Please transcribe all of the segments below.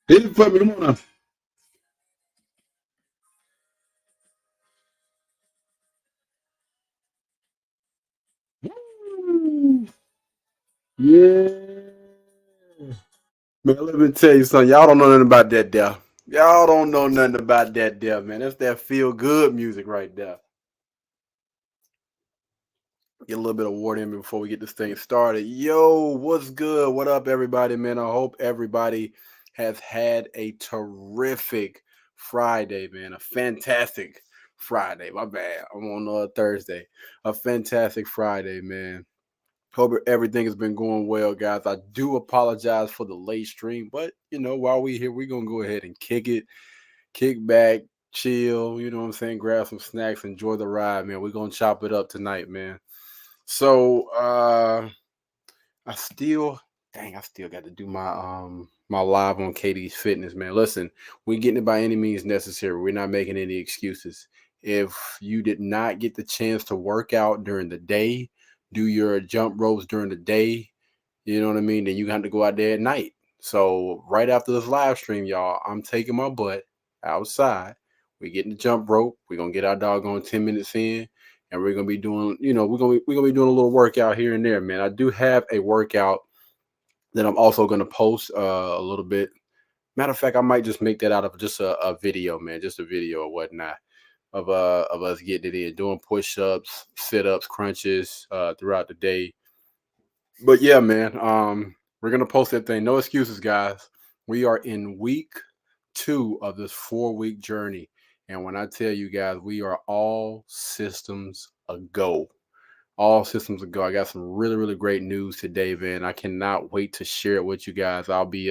Hit it for me. Come on now. Woo. Yeah. Man, let me tell you something. Y'all don't know nothing about that there. Y'all don't know nothing about that there, man. That's that feel good music right there. Get a little bit of water in me before we get this thing started. Yo, what's good? What up, everybody, man? I hope everybody has had a terrific Friday, man. A fantastic Friday. My bad. I'm on Thursday. A fantastic Friday, man. Hope everything has been going well, guys. I do apologize for the late stream, but while we here, we're gonna go ahead and kick it, kick back, chill. You know what I'm saying? Grab some snacks, enjoy the ride, man. We're gonna chop it up tonight, man. So I still I still got to do my live on KD's fitness, man. Listen, we're getting it by any means necessary. We're not making any excuses. If you did not get the chance to work out during the day, do your jump ropes during the day, you know what I mean? Then you got to go out there at night. So right after this live stream, y'all, I'm taking my butt outside. We're getting the jump rope. We're gonna get our doggone 10 minutes in, and we're gonna be doing, we're gonna be doing a little workout here and there, man. I do have a workout that I'm also gonna post a little bit. Matter of fact, I might just make that out of just a video, man, just a video or whatnot of us getting it in, doing push-ups, sit-ups, crunches throughout the day. But yeah, man, we're gonna post that thing. No excuses, guys. We are in week 2 of this 4-week journey, and when I tell you guys, we are all systems a go. All systems a go. I got some really, really great news today, man. I cannot wait to share it with you guys. I'll be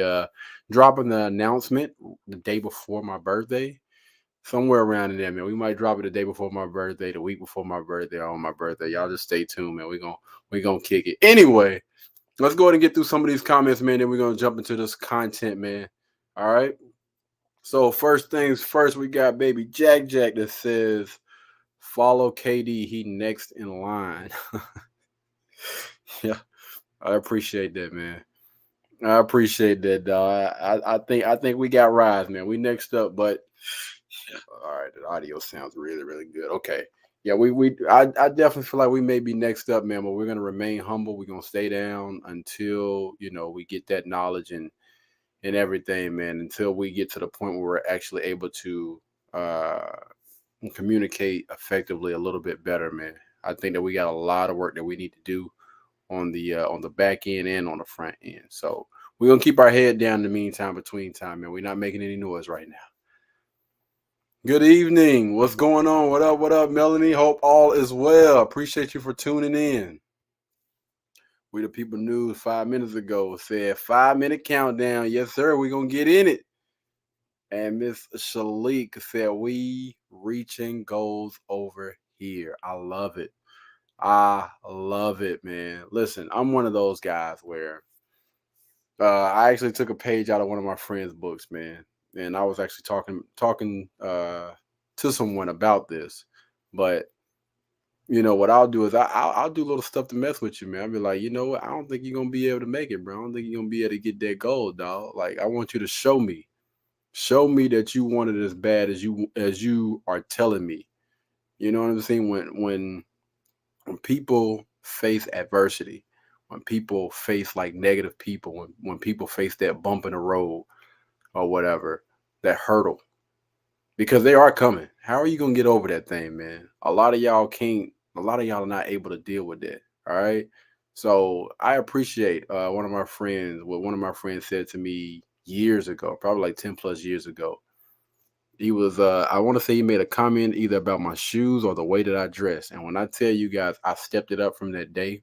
dropping the announcement the day before my birthday. Somewhere around in there, man. We might drop it the day before my birthday, the week before my birthday, or on my birthday. Y'all just stay tuned, man. We gonna kick it. Anyway, let's go ahead and get through some of these comments, man. Then we're gonna jump into this content, man. All right. So first things first, we got baby Jack Jack that says, "Follow KD. He next in line." Yeah, I appreciate that, man. I appreciate that, dog. I think we got Rise, man. We next up, but all right, the audio sounds really, really good. Okay. Yeah, I definitely feel like we may be next up, man, but we're gonna remain humble. We're gonna stay down until we get that knowledge and everything, man, until we get to the point where we're actually able to uh communicate effectively a little bit better, man. I think that we got a lot of work that we need to do on the back end and on the front end. So we're gonna keep our head down in the meantime, between time, man. We're not making any noise right now. Good evening. What's going on? What up, Melanie? Hope all is well. Appreciate you for tuning in. We the People News 5 minutes ago said 5 minute countdown. Yes, sir. We're gonna get in it. And Miss Shalik said we reaching goals over here. I love it. I love it, man. Listen, I'm one of those guys where I actually took a page out of one of my friend's books, man, and I was actually talking to someone about this. But what I'll do is I'll do little stuff to mess with you, man. I'll be like, you know what? I don't think you're gonna be able to make it, bro. I don't think you're gonna be able to get that goal, dog. Like, I want you to show me that you want it as bad as you are telling me. You know what I'm saying? When people face adversity, when people face like negative people, when people face that bump in the road or whatever, that hurdle, because they are coming. How are you gonna get over that thing, man? A lot of y'all can't. A lot of y'all are not able to deal with that. All right. So I appreciate what one of my friends said to me years ago, probably like 10 plus years ago. He was I want to say he made a comment either about my shoes or the way that I dress. And when I tell you guys, I stepped it up from that day.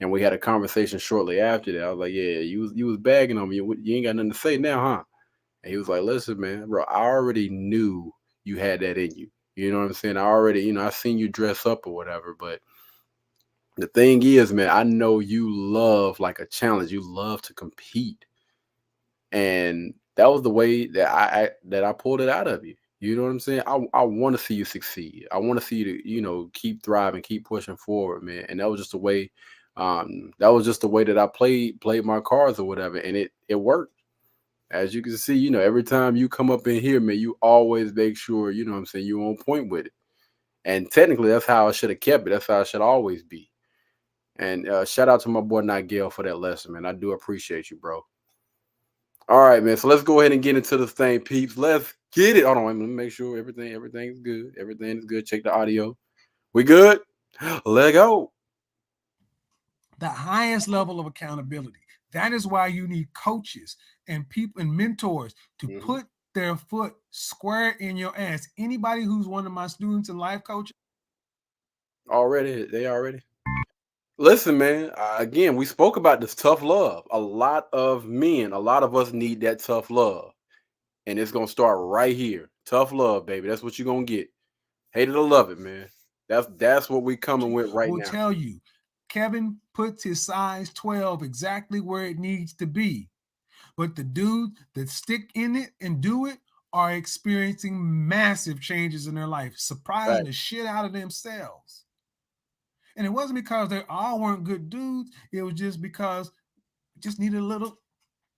And we had a conversation shortly after that. I was like, "Yeah, you was bagging on me. You ain't got nothing to say now, huh?" And he was like, "Listen, man, bro, I already knew you had that in you. You know what I'm saying? I already, I seen you dress up or whatever. But the thing is, man, I know you love like a challenge. You love to compete, and that was the way that I pulled it out of you. You know what I'm saying? I want to see you succeed. I want to see you to keep thriving, keep pushing forward, man. And that was just the way. That was just the way that I played my cards or whatever, and it worked. As you can see, every time you come up in here, man, you always make sure, what I'm saying, you're on point with it. And technically, that's how I should have kept it. That's how I should always be. And shout out to my boy Nigel for that lesson, man. I do appreciate you, bro. All right, man. So let's go ahead and get into this thing, peeps. Let's get it. Hold on, let me make sure everything's good. Everything is good. Check the audio. We good? Let go. The highest level of accountability. That is why you need coaches and people and mentors to put their foot square in your ass. Anybody who's one of my students in life coaching. Already. Listen, man. Again, we spoke about this tough love. A lot of men, a lot of us need that tough love. And it's gonna start right here. Tough love, baby. That's what you're gonna get. Hate it or love it, man. That's what we coming with right will now. Tell you, Kevin puts his size 12 exactly where it needs to be. But the dudes that stick in it and do it are experiencing massive changes in their life, surprising the shit out of themselves. And it wasn't because they all weren't good dudes. It was just because it just needed a little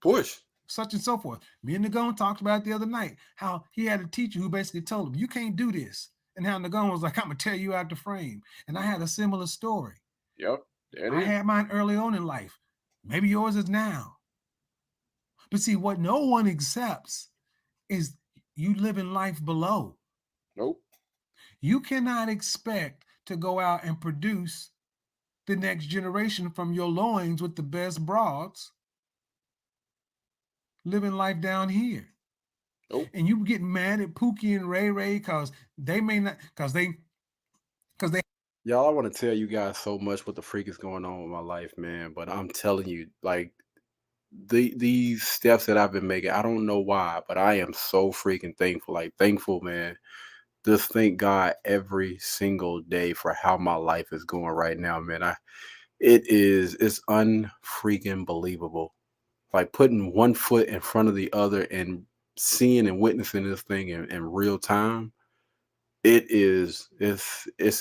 push. Such and so forth. Me and Nagone talked about it the other night, how he had a teacher who basically told him, you can't do this. And how Nagone was like, I'm going to tear you out the frame. And I had a similar story. Yep. I had mine early on in life. Maybe yours is now. But see, what no one accepts is you living life below. Nope. You cannot expect to go out and produce the next generation from your loins with the best broads living life down here. Nope. And you get mad at Pookie and Ray Ray because they may not, because they. Y'all, I want to tell you guys so much what the freak is going on with my life, man. But I'm telling you, like, these steps that I've been making, I don't know why, but I am so freaking thankful. Like, thankful, man. Just thank God every single day for how my life is going right now, man. It's unfreaking believable. Like putting one foot in front of the other and seeing and witnessing this thing in real time. It's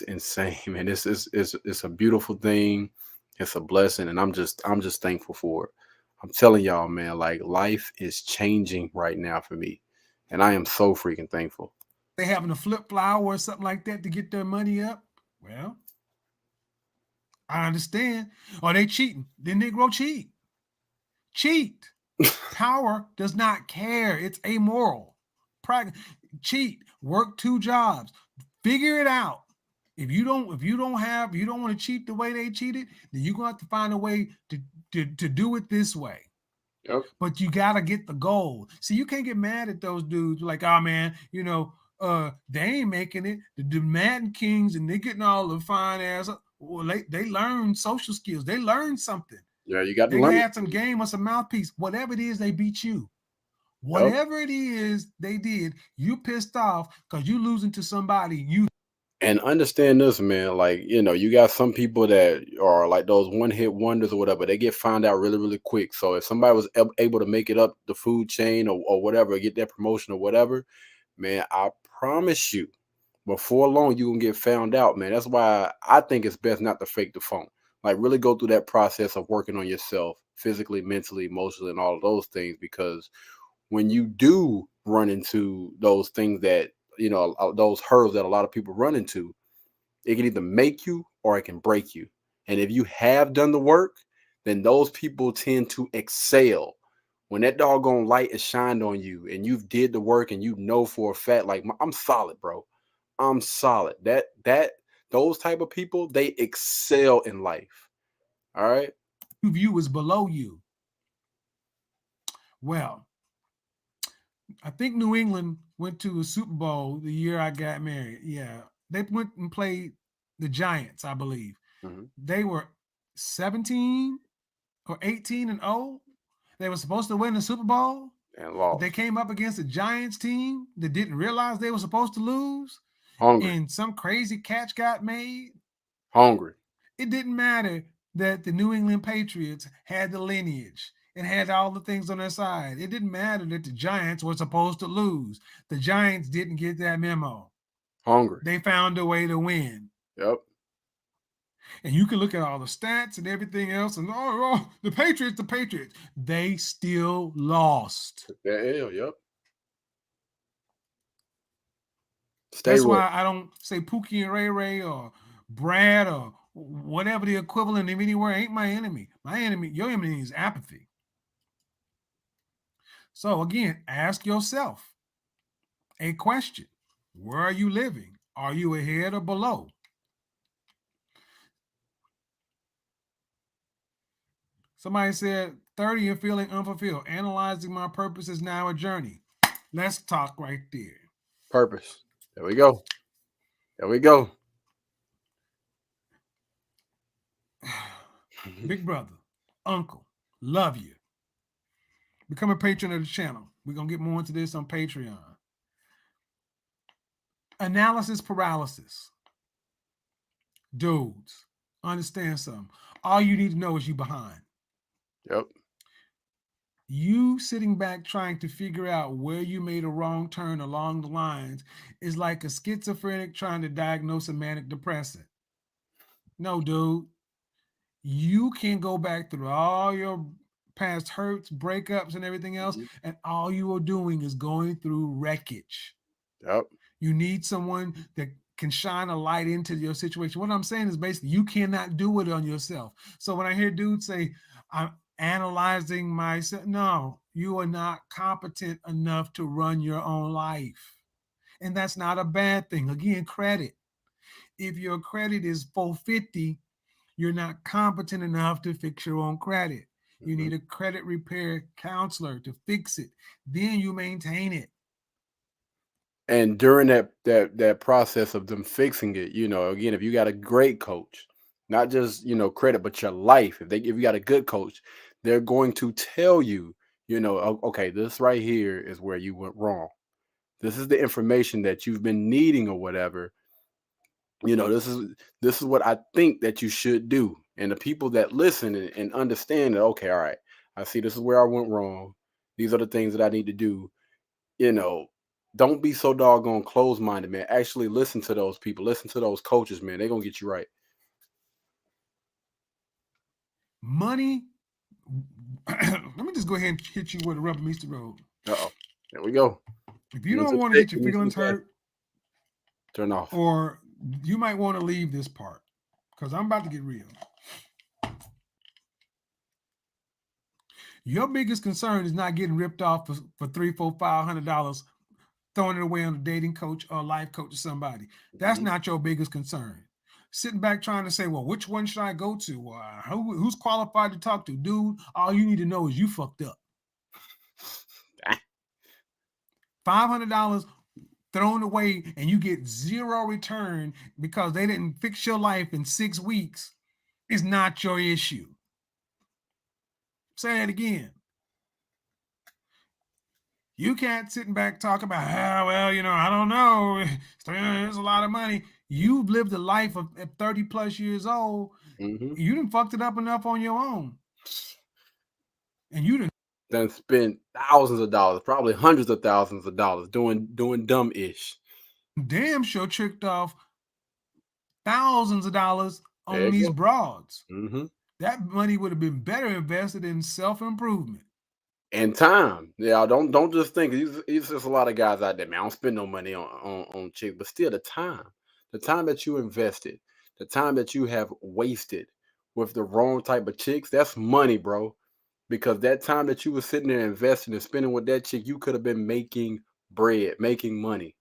insane, man. It's a beautiful thing. It's a blessing, and I'm just thankful for it. I'm telling y'all, man, like life is changing right now for me, and I am so freaking thankful. They having a flip flower or something like that to get their money up. Well, I understand. Are they cheating? Then Negro cheat. Cheat. Power does not care. It's amoral. Cheat. Work 2 jobs. Figure it out. If you don't want to cheat the way they cheated, then you're gonna have to find a way to do it this way. Yep. But you gotta get the goal. See, you can't get mad at those dudes like, oh man, they ain't making it. The Madden Kings and they getting all the fine ass. Well, they learn social skills. They learn something. Yeah, you got to they learn. Had some game or some mouthpiece. Whatever it is, they beat you. Whatever it is they did, you pissed off because you losing to somebody you. And understand this, man. Like, you got some people that are like those one-hit wonders or whatever. They get found out really, really quick. So if somebody was able to make it up the food chain or whatever, get that promotion or whatever, man, I promise you, before long, you're going to get found out, man. That's why I think it's best not to fake the funk. Like, really go through that process of working on yourself physically, mentally, emotionally, and all of those things. Because when you do run into those things that, those hurdles that a lot of people run into, it can either make you or it can break you. And if you have done the work, then those people tend to excel. When that doggone light is shined on you and you've did the work and you know for a fact, like, I'm solid, bro. I'm solid. Those type of people, they excel in life. All right. You view is below you. Well, I think New England went to a Super Bowl the year I got married. Yeah. They went and played the Giants, I believe. Mm-hmm. They were 17 or 18-0. They were supposed to win the Super Bowl. And lost. They came up against a Giants team that didn't realize they were supposed to lose. Hungry. And some crazy catch got made. Hungry. It didn't matter that the New England Patriots had the lineage and had all the things on their side. It didn't matter that the Giants were supposed to lose. The Giants didn't get that memo. Hungry. They found a way to win. Yep. And you can look at all the stats and everything else, and the Patriots, they still lost. Yeah, yep. That's why I don't say Pookie and Ray Ray or Brad or whatever the equivalent of anywhere ain't my enemy. My enemy, your enemy is apathy. So again, ask yourself a question. Where are you living? Are you ahead or below? Somebody said 30 and feeling unfulfilled. Analyzing my purpose is now a journey. Let's talk right there. Purpose. There we go. There we go. Big brother, uncle, love you. Become a patron of the channel. We're going to get more into this on Patreon. Analysis paralysis. Dudes, understand something. All you need to know is you behind. Yep. You sitting back trying to figure out where you made a wrong turn along the lines is like a schizophrenic trying to diagnose a manic depressant. No, dude. You can go back through all your past hurts, breakups, and everything else, and all you are doing is going through wreckage. Yep. You need someone that can shine a light into your situation. What I'm saying is basically you cannot do it on yourself. So when I hear dudes say, I'm analyzing myself, no, you are not competent enough to run your own life. And that's not a bad thing. Again, credit. If your credit is 450, you're not competent enough to fix your own credit. You need a credit repair counselor to fix it. Then you maintain it. And during that process of them fixing it, again, if you got a great coach, not just credit, but your life, if you got a good coach, they're going to tell you, okay, this right here is where you went wrong. This is the information that you've been needing or whatever. This is what I think that you should do. And the people that listen and understand that, okay, all right, I see this is where I went wrong. These are the things that I need to do. Don't be so doggone closed-minded, man. Actually listen to those people. Listen to those coaches, man. They're going to get you right. Money. Let me just go ahead and hit you where the rubber meets the road. Uh-oh. There we go. If you don't want to get your feelings hurt, turn off. Or you might want to leave this part because I'm about to get real. Your biggest concern is not getting ripped off for $300, $400, $500, throwing it away on a dating coach or a life coach or somebody. That's not your biggest concern. Sitting back trying to say, well, which one should I go to? Who's qualified to talk to? Dude, all you need to know is you fucked up. $500 thrown away and you get zero return because they didn't fix your life in 6 weeks is not your issue. Say it again. You can't sit back talk about, I don't know. There's a lot of money. You've lived a life of 30 plus years old. You done fucked it up enough on your own. And you done spent thousands of dollars, probably hundreds of thousands of dollars doing dumb-ish. Damn sure tricked off thousands of dollars on these broads. That money would have been better invested in self-improvement. And time. Yeah, don't just think there's just a lot of guys out there, man. I don't spend no money on chicks, but still the time that you invested, the time that you have wasted with the wrong type of chicks, that's money, bro. Because that time that you were sitting there investing and spending with that chick, you could have been making bread, making money.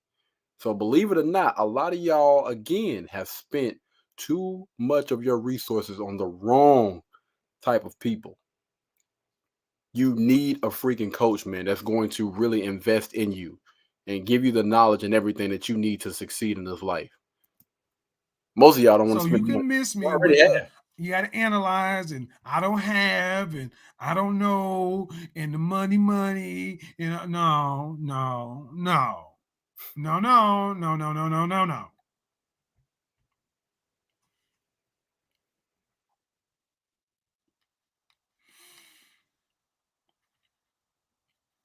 So believe it or not, a lot of y'all, again, have spent too much of your resources on the wrong type of people. You need a freaking coach, man, that's going to really invest in you and give you the knowledge and everything that you need to succeed in this life. Most of y'all don't want to spend money. So you can miss me with you got to analyze, and I don't have, and I don't know, and the money, no.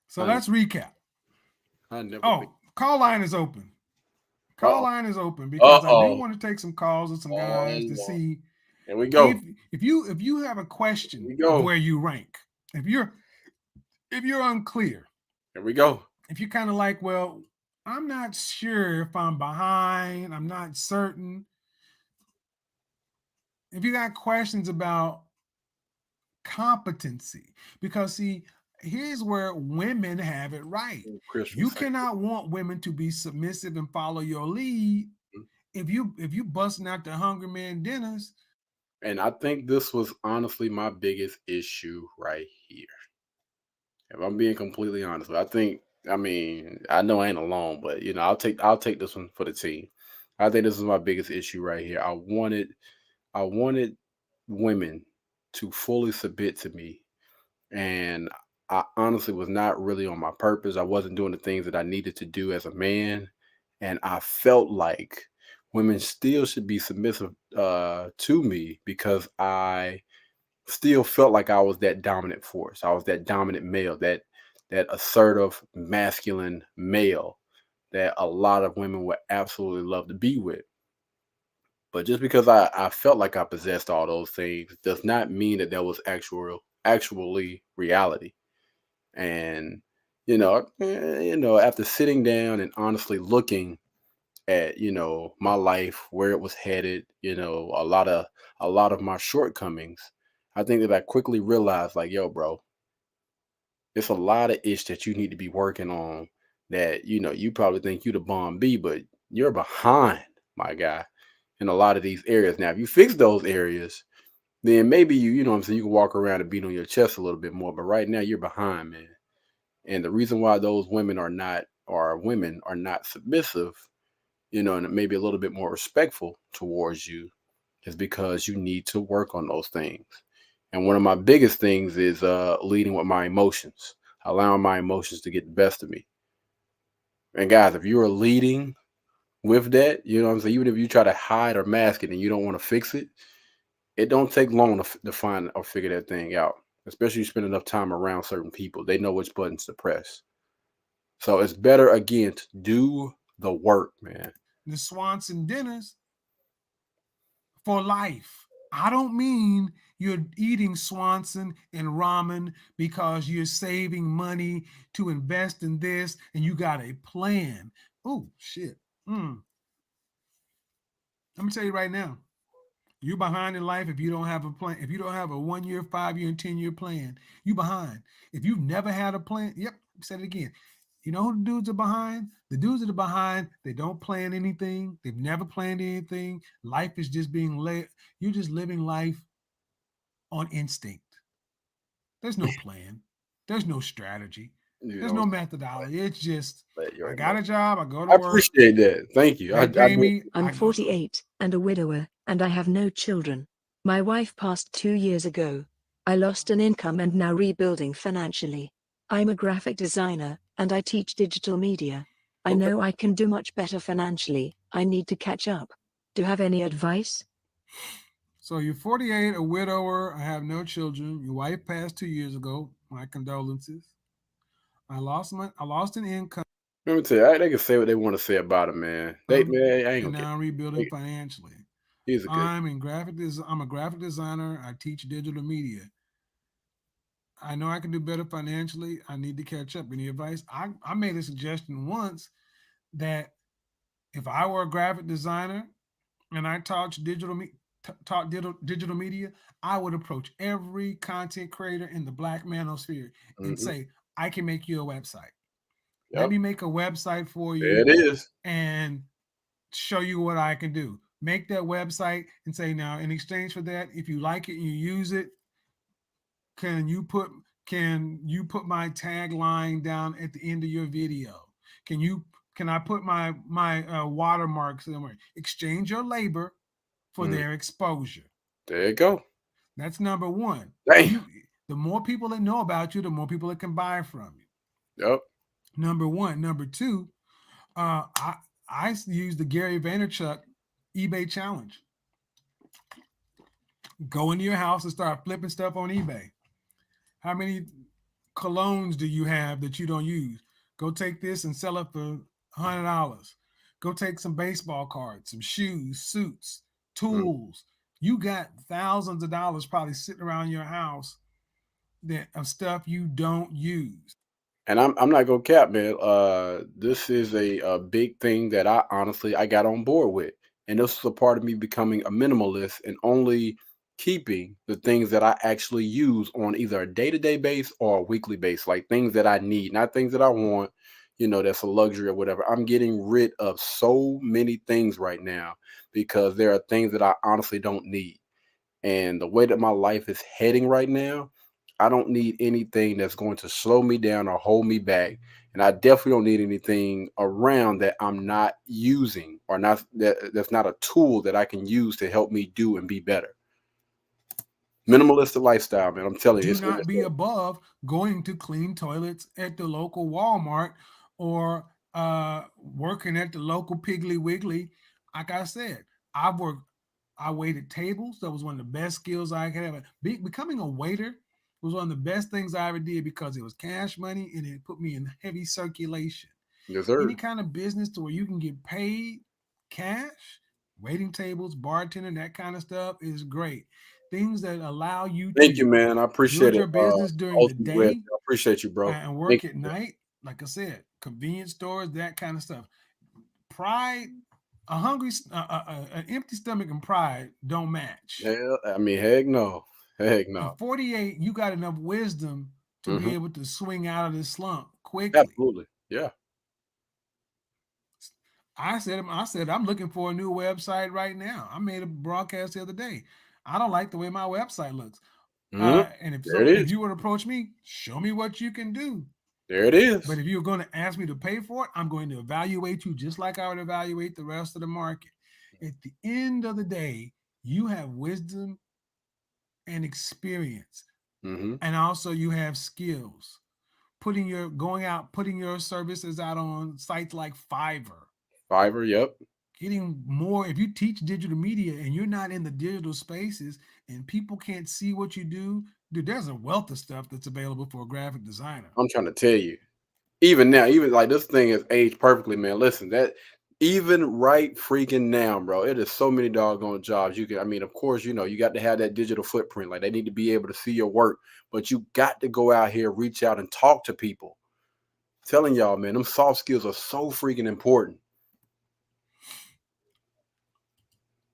So let's recap. Call line is open. Call line is open because I do want to take some calls of some guys to see Here we go. If you have a question Here we go. of where you rank, if you're unclear, Here we go. if you're kind of like, well, I'm not sure if I'm behind, I'm not certain. If you got questions about competency, because see, here's where women have it right. You cannot want women to be submissive and follow your lead if you busting out the Hungry Man dinners. And I think this was honestly my biggest issue right here. If I'm being completely honest, I mean, I know I ain't alone, but I'll take this one for the team. I think this is my biggest issue right here. I wanted women to fully submit to me, and I honestly was not really on my purpose. I wasn't doing the things that I needed to do as a man, and I felt like women still should be submissive to me because I still felt like I was that dominant force. I was that dominant male, that assertive masculine male that a lot of women would absolutely love to be with. But just because I felt like I possessed all those things does not mean that was actually reality. And after sitting down and honestly looking at my life, where it was headed, a lot of my shortcomings, I think that I quickly realized, like, yo, bro, it's a lot of ish that you need to be working on, that you probably think you the bomb B, but you're behind, my guy, in a lot of these areas. Now if you fix those areas, then maybe you know what I'm saying, you can walk around and beat on your chest a little bit more, but right now you're behind, man. And the reason why those women are not submissive, and maybe a little bit more respectful towards you, is because you need to work on those things. And one of my biggest things is leading with my emotions, allowing my emotions to get the best of me. And guys, if you are leading with that, you know what I'm saying, even if you try to hide or mask it and you don't want to fix it, it don't take long to find or figure that thing out. Especially you spend enough time around certain people, they know which buttons to press. So it's better again to do the work, man. The Swanson dinners for life. I don't mean you're eating Swanson and ramen because you're saving money to invest in this and you got a plan. Oh, shit. I'm going to tell you right now, you're behind in life if you don't have a plan. If you don't have a 1 year, 5 year, and 10-year plan, you behind. If you've never had a plan, yep, said it again. You know who the dudes are behind? The dudes that are behind, they don't plan anything. They've never planned anything. Life is just being led. You're just living life on instinct. There's no plan. There's no strategy. There's no methodology. It's just, I got a job. I go to work. I appreciate that. Thank you. I'm 48 and a widower, and I have no children. My wife passed 2 years ago. I lost an income and now rebuilding financially. I'm a graphic designer, and I teach digital media. I know I can do much better financially. I need to catch up. Do you have any advice? So you're 48, a widower. I have no children. Your wife passed 2 years ago. My condolences. I lost an income. Let me tell you, they can say what they want to say about him, man. I ain't and now I'm rebuilding financially. I'm a graphic designer. I teach digital media. I know I can do better financially. I need to catch up. Any advice? I made a suggestion once that if I were a graphic designer and I taught digital media, I would approach every content creator in the Black manosphere and say, I can make you a website. Yep. Let me make a website for you. There it is. And show you what I can do. Make that website and say, now, in exchange for that, if you like it and you use it, can you put my tagline down at the end of your video? Can I put my watermarks somewhere? Exchange your labor for their exposure. There you go. That's number one. The more people that know about you, the more people that can buy from you. Yep. Number one. Number two, I use the Gary Vaynerchuk eBay challenge. Go into your house and start flipping stuff on eBay. How many colognes do you have that you don't use? Go take this and sell it for $100. Go take some baseball cards, some shoes, suits, tools. You got thousands of dollars probably sitting around your house that of stuff you don't use. And I'm not gonna cap, man. This is a big thing that I got on board with, and this is a part of me becoming a minimalist and only keeping the things that I actually use on either a day-to-day base or a weekly base, like things that I need, not things that I want. That's a luxury or whatever. I'm getting rid of so many things right now because there are things that I honestly don't need. And the way that my life is heading right now, I don't need anything that's going to slow me down or hold me back. And I definitely don't need anything around that I'm not using or that's not a tool that I can use to help me do and be better. Minimalistic lifestyle, man. I'm telling you, Do it's not be above going to clean toilets at the local Walmart or working at the local Piggly Wiggly. Like I said, I waited tables. That was one of the best skills I could have. Becoming a waiter was one of the best things I ever did because it was cash money and it put me in heavy circulation. yes, sir. Any kind of business to where you can get paid cash, waiting tables, bartending, that kind of stuff is great. Things that allow you Thank you, to man. I appreciate build it. your business during the Ultimate Red, day I appreciate you, bro. and Thank work at you. night. Like I said, convenience stores, that kind of stuff. Pride, an empty stomach and pride don't match. Heck no. Heck At no. 48, you got enough wisdom to be Hmm. able to swing out of this slump quickly. Absolutely. Yeah. I said, I'm looking for a new website right now. I made a broadcast the other day. I don't like the way my website looks. Hmm. And There it if is. you would approach me, show me what you can do. There it is. But if you're going to ask me to pay for it, I'm going to evaluate you just like I would evaluate the rest of the market. At the end of the day, you have wisdom and experience, Hmm. and also you have skills. Putting your services out on sites like Fiverr, Fiverr. Yep. getting more. If you teach digital media and you're not in the digital spaces and people can't see what you do, dude, there's a wealth of stuff that's available for a graphic designer. I'm trying to tell you. Even now, even like this thing is aged perfectly, man. Listen, that even right freaking now, bro, it is so many doggone jobs. Of course, you got to have that digital footprint. Like they need to be able to see your work, but you got to go out here, reach out and talk to people. Telling y'all, man, them soft skills are so freaking important.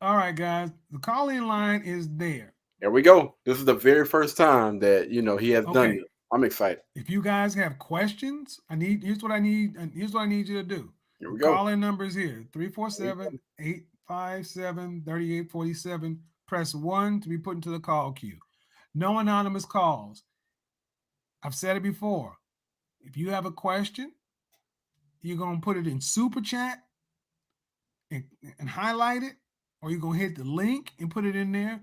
All right, guys, the call-in line is there. There we go. This is the very first time that he has done Okay. this. I'm excited. If you guys have questions, here's what I need, and here's what I need you to do. Here The we go. call-in number is here: 347-857-3847. Press 1 to be put into the call queue. No anonymous calls. I've said it before. If you have a question, you're gonna put it in super chat and highlight it, or you're gonna hit the link and put it in there.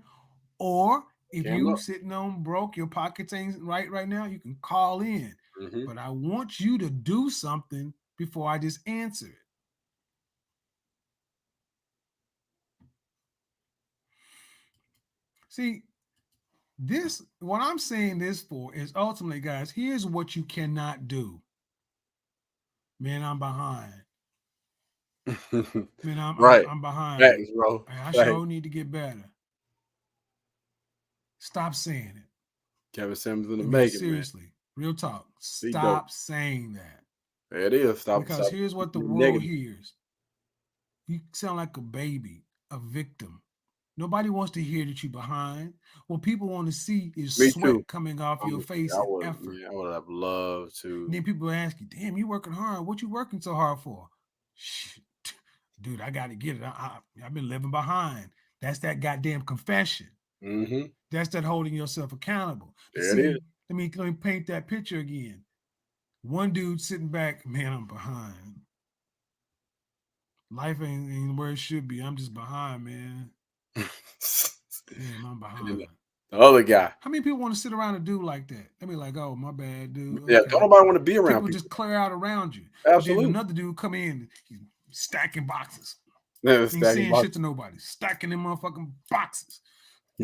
Or if Cam you up. sitting on broke, your pockets ain't right now, you can call in. Hmm. But I want you to do something before I just answer it. See, what I'm saying this for is ultimately, guys, here's what you cannot do. Man, I'm behind. Man, Right. I'm behind. Thanks, bro. I Thanks. sure need to get better. Stop saying it. Kevin Simmons in the I mean, making, man. seriously, real talk. Be dope. Stop saying that. There it is. Stop. Because Stop. here's what the being world negative. hears. You sound like a baby, a victim. Nobody wants to hear that you're behind. What people want to see is Me too. sweat coming off your face and effort. I would have loved And to. then people ask you, damn, you working hard. What you working so hard for? Shit. Dude, I got to get it. I've been living behind. That's that goddamn confession. Hmm. That's that holding yourself accountable. But There it see, is. let me paint that picture again. One dude sitting back, man, I'm behind. Life ain't where it should be. I'm just behind, man. Damn, I'm behind. The other guy. How many people want to sit around and do like that? They be like, oh, my bad, dude. Yeah, Okay. don't nobody want to be around People people. just clear out around you. But then Absolutely. another dude come in, he's stacking boxes. Yeah, Ain't stacking saying boxes. shit to nobody. Stacking them motherfucking boxes.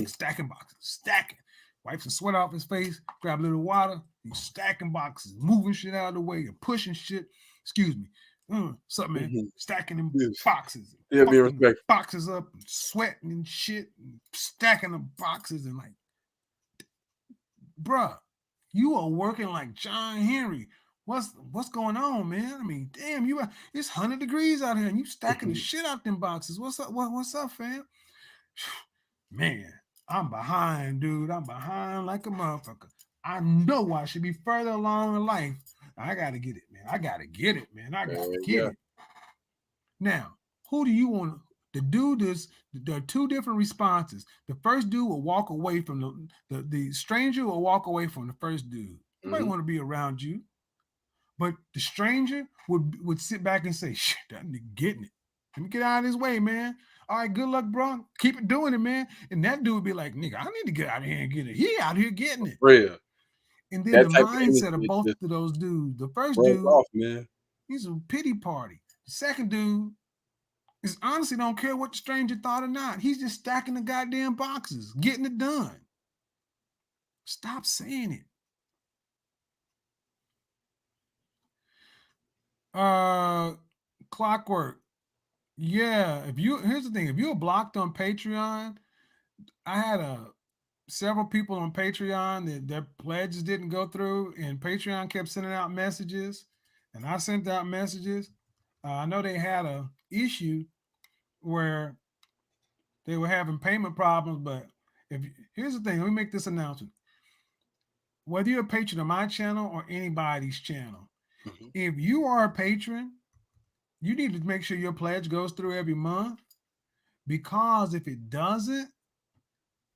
Stacking boxes. Stacking. Wipes the sweat off his face, grab a little water, he's stacking boxes, moving shit out of the way and pushing shit. Excuse me. Something, man. Mhm. Stacking them Yes. boxes. Yeah, be fucking respectful. boxes up, and sweating and shit, and stacking the boxes and like, bruh, you are working like John Henry. What's going on, man? I mean, damn, it's 100 degrees out here and you stacking the Mhm. shit out them boxes. What's up? What's up, fam? Man, I'm behind, dude. I'm behind like a motherfucker. I know I should be further along in life. I gotta get it, man. I gotta get it, man. I gotta get Yeah. it. Now, who do you want to do this? There are two different responses. The first dude will walk away from the stranger will walk away from the first dude. He might Mhm. want to be around you, but the stranger would sit back and say, "Shit, that nigga getting it. Let me get out of his way, man. All right, good luck, bro. Keep it doing it, man." And that dude would be like, "Nigga, I need to get out of here and get it. He out here getting it." Real. And then That the type of energy mindset of both just of those dudes. The first rubs dude, off, man. he's a pity party. The second dude is honestly don't care what the stranger thought or not. He's just stacking the goddamn boxes, getting it done. Stop saying it. Clockwork. Yeah, here's the thing, if you're blocked on Patreon, I had several people on Patreon that their pledges didn't go through, and Patreon kept sending out messages, and I sent out messages. I know they had a issue where they were having payment problems, but here's the thing, let me make this announcement. Whether you're a patron of my channel or anybody's channel, Mhm. if you are a patron, you need to make sure your pledge goes through every month, because if it doesn't,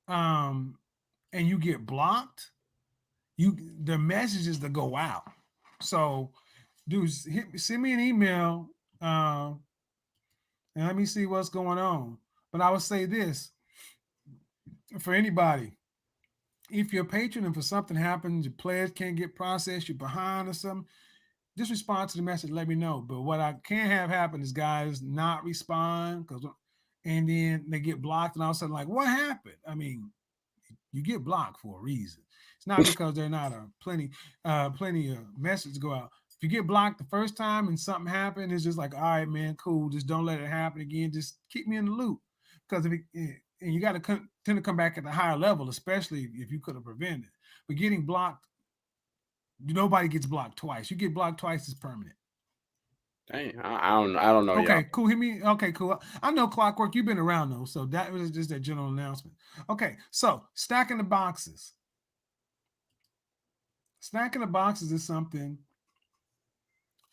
and you get blocked, the messages that go out. So, dude, send me an email, and let me see what's going on. But I would say this for anybody: if you're a patron and for something happens, your pledge can't get processed, you're behind or something, just respond to the message, let me know. But what I can't have happen is guys not respond, and then they get blocked, and all of a sudden, like, what happened? I mean, you get blocked for a reason. It's not because they're not plenty of messages go out. If you get blocked the first time and something happened, it's just like, all right, man, cool. Just don't let it happen again. Just keep me in the loop. Because and you got to tend to come back at the higher level, especially if you could have prevented it. But getting blocked, nobody gets blocked twice. You get blocked twice, it's permanent. Dang, I don't know, y'all. Okay, cool. Hear me? Okay, cool. I know Clockwork. You've been around though, so that was just that general announcement. Okay, so stacking the boxes. Stacking the boxes is something.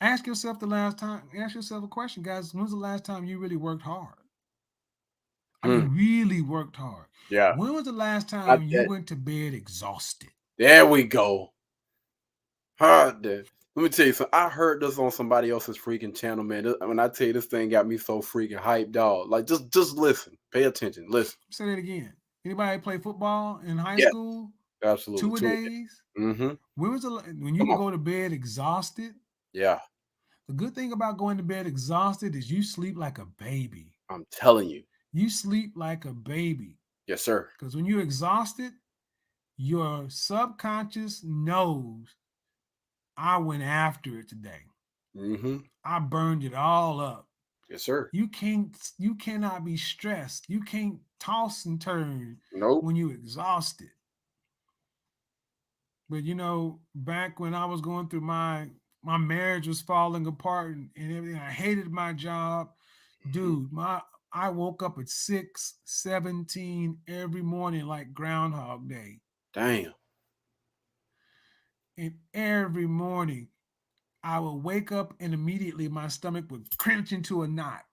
Ask yourself a question, guys. When's the last time you really worked hard? I Mm, mean, really worked hard. yeah, When was the last got time you that. went to bed exhausted? There we go. Let me tell you something. I heard this on somebody else's freaking channel, man. When I tell you this thing got me so freaking hyped, dog. Like, just listen, pay attention, listen. Say that again. Anybody play football in high Yeah, school? absolutely. 2 a days? Mm-hmm. When was when you Come can on. go to bed exhausted? Yeah, The good thing about going to bed exhausted is you sleep like a baby. I'm telling you. You sleep like a baby. Yes, sir. Because when you're exhausted, your subconscious knows I went after it today. Mm-hmm. I burned it all up. Yes, sir. You cannot be stressed. You can't toss and turn Nope. when you're exhausted. But back when I was going through my marriage was falling apart and everything, I hated my job. Mhm. Dude, I woke up at 6:17 every morning like Groundhog Day. Damn. And every morning I would wake up and immediately my stomach would clench into a knot.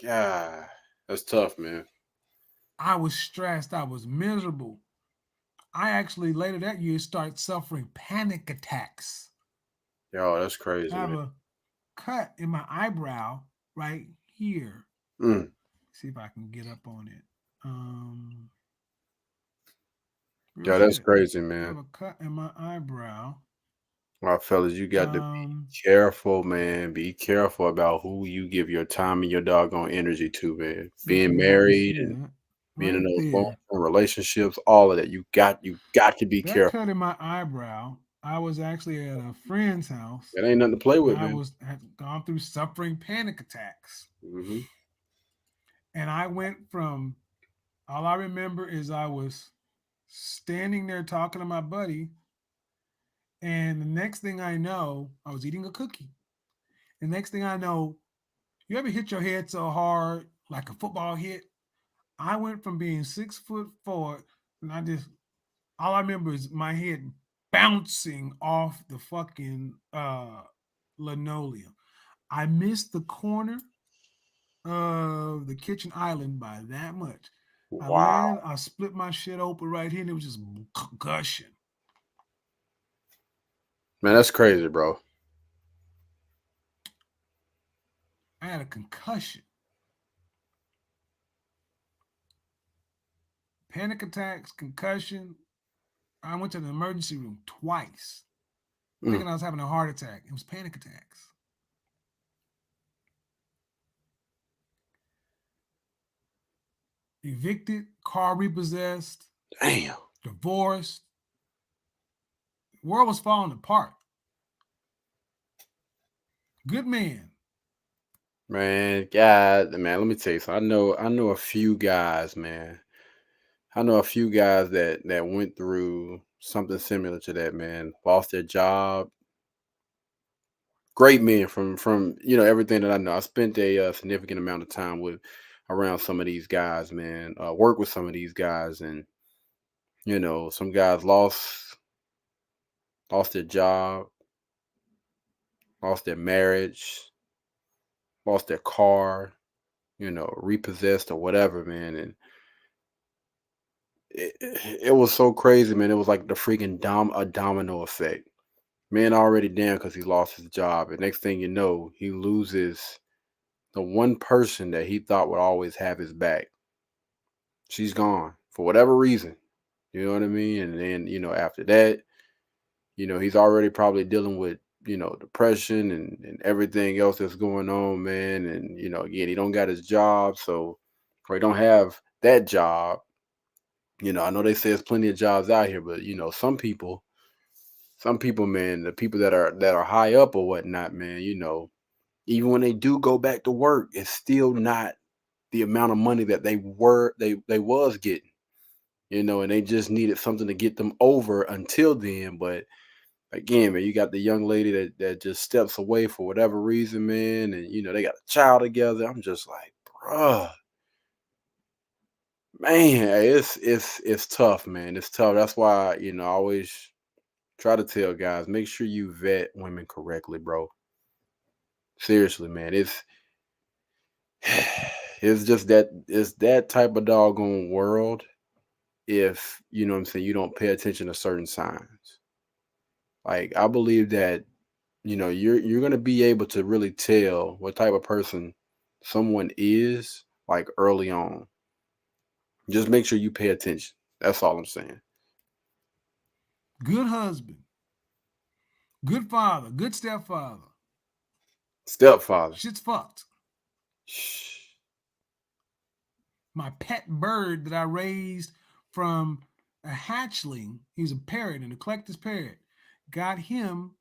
Yeah, that's tough, man. I was stressed. I was miserable. I actually later that year started suffering panic attacks. Yo, that's I crazy, have man. a cut in my eyebrow right here. Mm. See if I can get up on it. Real Yo, that's shit. crazy, I have man. a cut in my eyebrow. My fellas, you got to be careful, man. Be careful about who you give your time and your doggone energy to, man. Being married and being in Right those there. long-term relationships, all of that. You got to be That careful. cut in my eyebrow I was actually at a friend's house. That ain't nothing to play with, I man. had gone through suffering panic attacks. Mm-hmm. And I went from, all I remember is I was standing there talking to my buddy. And the next thing I know, I was eating a cookie. The next thing I know, you ever hit your head so hard, like a football hit? I went from being 6'4", and all I remember is my head bouncing off the fucking linoleum. I missed the corner of the kitchen island by that much. I Wow, landed, I split my shit open right here, and it was just gushing. man, that's crazy, bro. I had a concussion, panic attacks, concussion. I went to the emergency room twice, Mm. thinking I was having a heart attack. It was panic attacks. Evicted, car repossessed, Damn, divorced. The world was falling apart. Good man. man, God, man. Let me tell you something. I know a few guys, man. I know a few guys that went through something similar to that, man. Lost their job. Great men from everything that I know. I spent a significant amount of time with around some of these guys, man. Work with some of these guys, and some guys lost their job, lost their marriage, lost their car, repossessed or whatever, man. And it was so crazy, man. It was like the freaking a domino effect. Man already down because he lost his job. And next thing you know, he loses the one person that he thought would always have his back. She's gone for whatever reason. You know what I mean? And then, after that, he's already probably dealing with, depression and everything else that's going on, man. And, again, he don't got his job. So, or he don't have that job. I know they say there's plenty of jobs out here, but, some people, man, the people that are high up or whatnot, man, even when they do go back to work, it's still not the amount of money that they was getting, and they just needed something to get them over until then. But again, man, you got the young lady that just steps away for whatever reason, man, and they got a child together. I'm just like, bruh, man, hey, it's tough, man. It's tough. That's why, I always try to tell guys, make sure you vet women correctly, bro. Seriously, man. It's just that it's that type of doggone world if what I'm saying, you don't pay attention to certain signs. Like I believe that, you're gonna be able to really tell what type of person someone is like early on. Just make sure you pay attention. That's all I'm saying. Good husband. Good father. Good stepfather. Stepfather. Shit's fucked. Shh. My pet bird that I raised from a hatchling, he's a parrot, an eclectus parrot, got him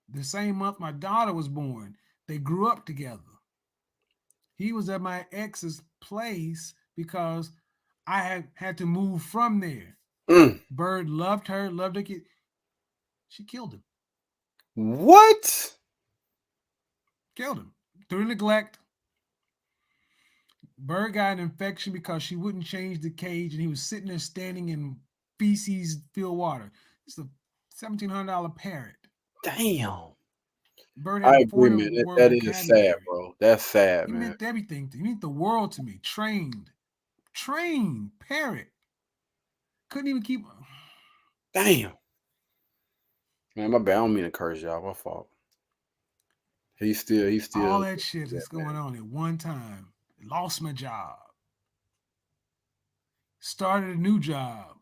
the same month my daughter was born. They grew up together. He was at my ex's place because I had to move from there. Mm. Bird loved her, loved her kid. She killed him. What? Killed him through neglect. Bird got an infection because she wouldn't change the cage, and he was sitting there standing in feces-filled water. It's a $1,700 parrot. Damn. Bird had I a agree, 40 man. word That is sad, vocabulary. bro. That's sad, He man. meant everything to me. He meant the world to me. Trained parrot. Couldn't even keep. Damn. Man, my bad. I don't mean to curse y'all. My fault. He's still All that shit that is man. going on at one time. Lost my job. Started a new job.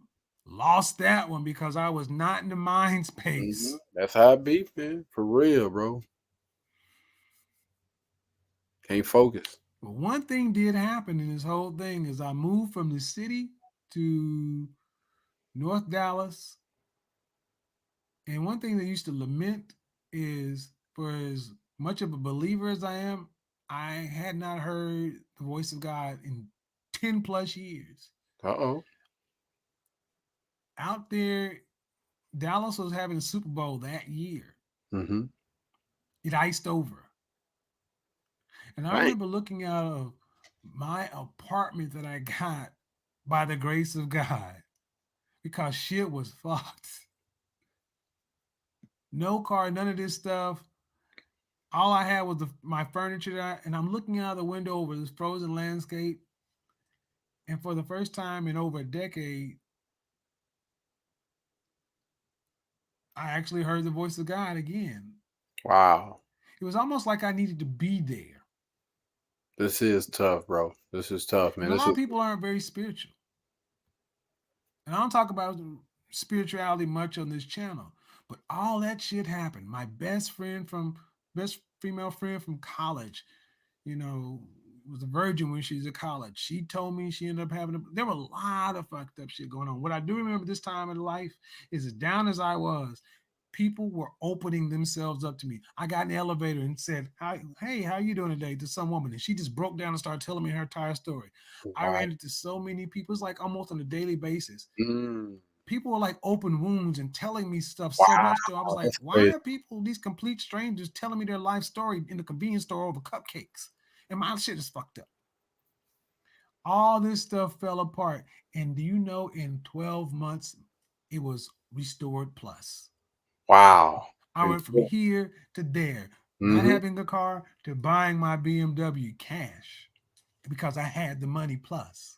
Lost that one because I was not in the mind space. That's how it be, man. For real, bro. Can't focus. But one thing did happen in this whole thing is I moved from the city to North Dallas. And one thing that I used to lament is, for as much of a believer as I am, I had not heard the voice of God in 10 plus years. Uh-oh. Out there, Dallas was having a Super Bowl that year. Mm-hmm. It iced over. And I Right. remember looking out of my apartment that I got by the grace of God, because shit was fucked. No car, none of this stuff. All I had was my furniture, and I'm looking out the window over this frozen landscape. And for the first time in over a decade, I actually heard the voice of God again. Wow. It was almost like I needed to be there. This is tough, bro. This is tough, man. And a This lot is of people aren't very spiritual. And I don't talk about spirituality much on this channel, but all that shit happened. My best female friend from college, was a virgin when she was at college. She told me she ended up there were a lot of fucked up shit going on. What I do remember this time in life is, as down as I was, people were opening themselves up to me. I got in the elevator and said, "Hey, how you doing today?" to some woman, and she just broke down and started telling me her entire story. I wow. ran into so many people. It's like almost on a daily basis. Mm. People were like open wounds and telling me stuff so much that I was like, That's why crazy. are people, these complete strangers, telling me their life story in the convenience store over cupcakes? And my shit is fucked up. All this stuff fell apart. And do you know, in 12 months, it was restored plus. Wow. I went from here to there, not Mm-hmm. having a car to buying my BMW cash because I had the money plus.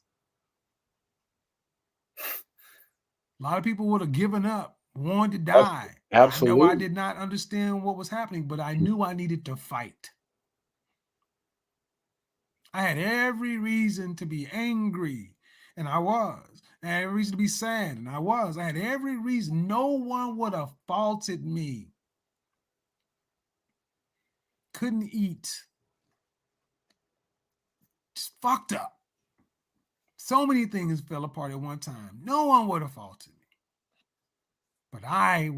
A lot of people would have given up, wanted to die. Absolutely. I know I did not understand what was happening, but I knew I needed to fight. I had every reason to be angry, and I was. I had every reason to be sad, and I was. I had every reason. No one would have faulted me. Couldn't eat. Just fucked up. So many things fell apart at one time. No one would have faulted me. But I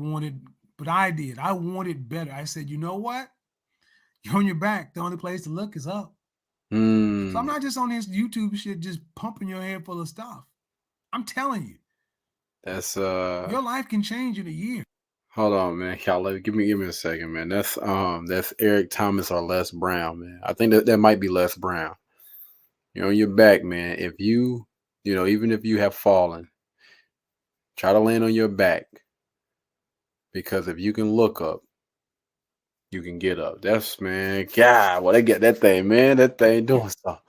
did. I wanted better. I said, you know what? You're on your back. The only place to look is up. Mm. So I'm not just on this YouTube shit just pumping your head full of stuff. I'm telling you. That's your life can change in a year. Hold on, man. Y'all, give me a second, man. That's Eric Thomas or Les Brown, man. I think that might be Les Brown. You're on your back, man. If even if you have fallen, try to land on your back, because if you can look up, you can get up. That's, man. God, well, they get that thing, man. That thing doing stuff.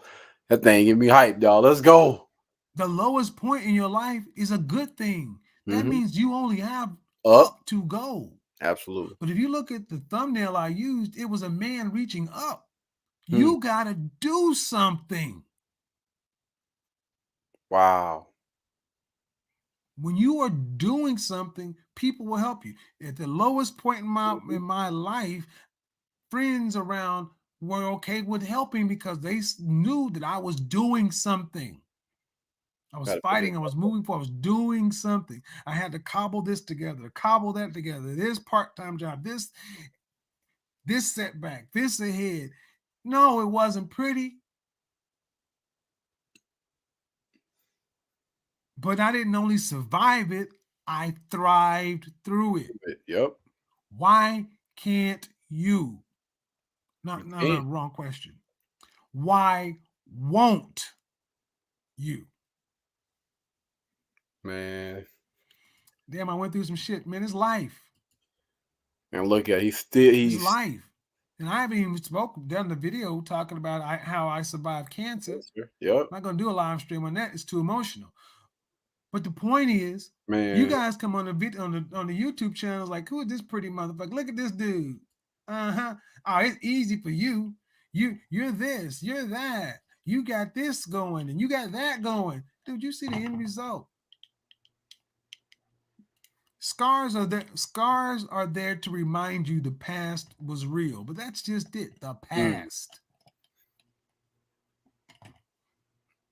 That thing get me hyped, y'all. Let's go. The lowest point in your life is a good thing. That means you only have up to go. Absolutely. But if you look at the thumbnail I used, it was a man reaching up. You got to do something. Wow. When you are doing something, people will help you. At the lowest point in my life, friends around were okay with helping because they knew that I was doing something. I was fighting, I was moving forward, I was doing something. I had to cobble this together, cobble that together, this part-time job, this setback, this ahead. No, it wasn't pretty. But I didn't only survive it, I thrived through it. Yep. Why can't you? No, wrong question. Why won't you? Man. Damn, I went through some shit, man. It's life. And look at he's life. And I haven't even done the video talking about how I survived cancer. Yep. I'm not gonna do a live stream on that. It's too emotional. But the point is, man, you guys come on the YouTube channels like, who is this pretty motherfucker? Look at this dude. Oh, it's easy for you. You're this, you're that. You got this going and you got that going. Dude, you see the end result. Scars are there to remind you the past was real, but that's just it. The past.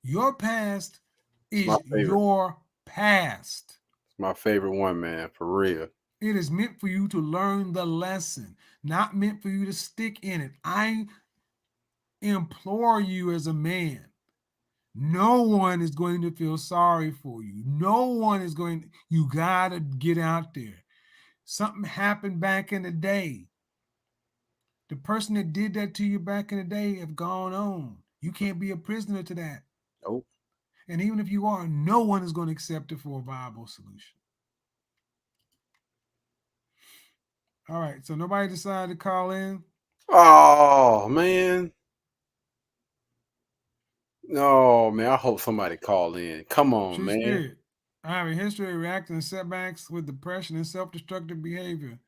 Your past is your past. It's my favorite one, man, for real. It is meant for you to learn the lesson, not meant for you to stick in it. I implore you as a man, no one is going to feel sorry for you. No one is going, you got to get out there. Something happened back in the day. The person that did that to you back in the day have gone on. You can't be a prisoner to that. Nope. And even if you are, no one is going to accept it for a viable solution. All right. So nobody decided to call in. Oh man. No, man. I hope somebody call in. Come on, True man. spirit. I have a history of reacting to setbacks with depression and self-destructive behavior.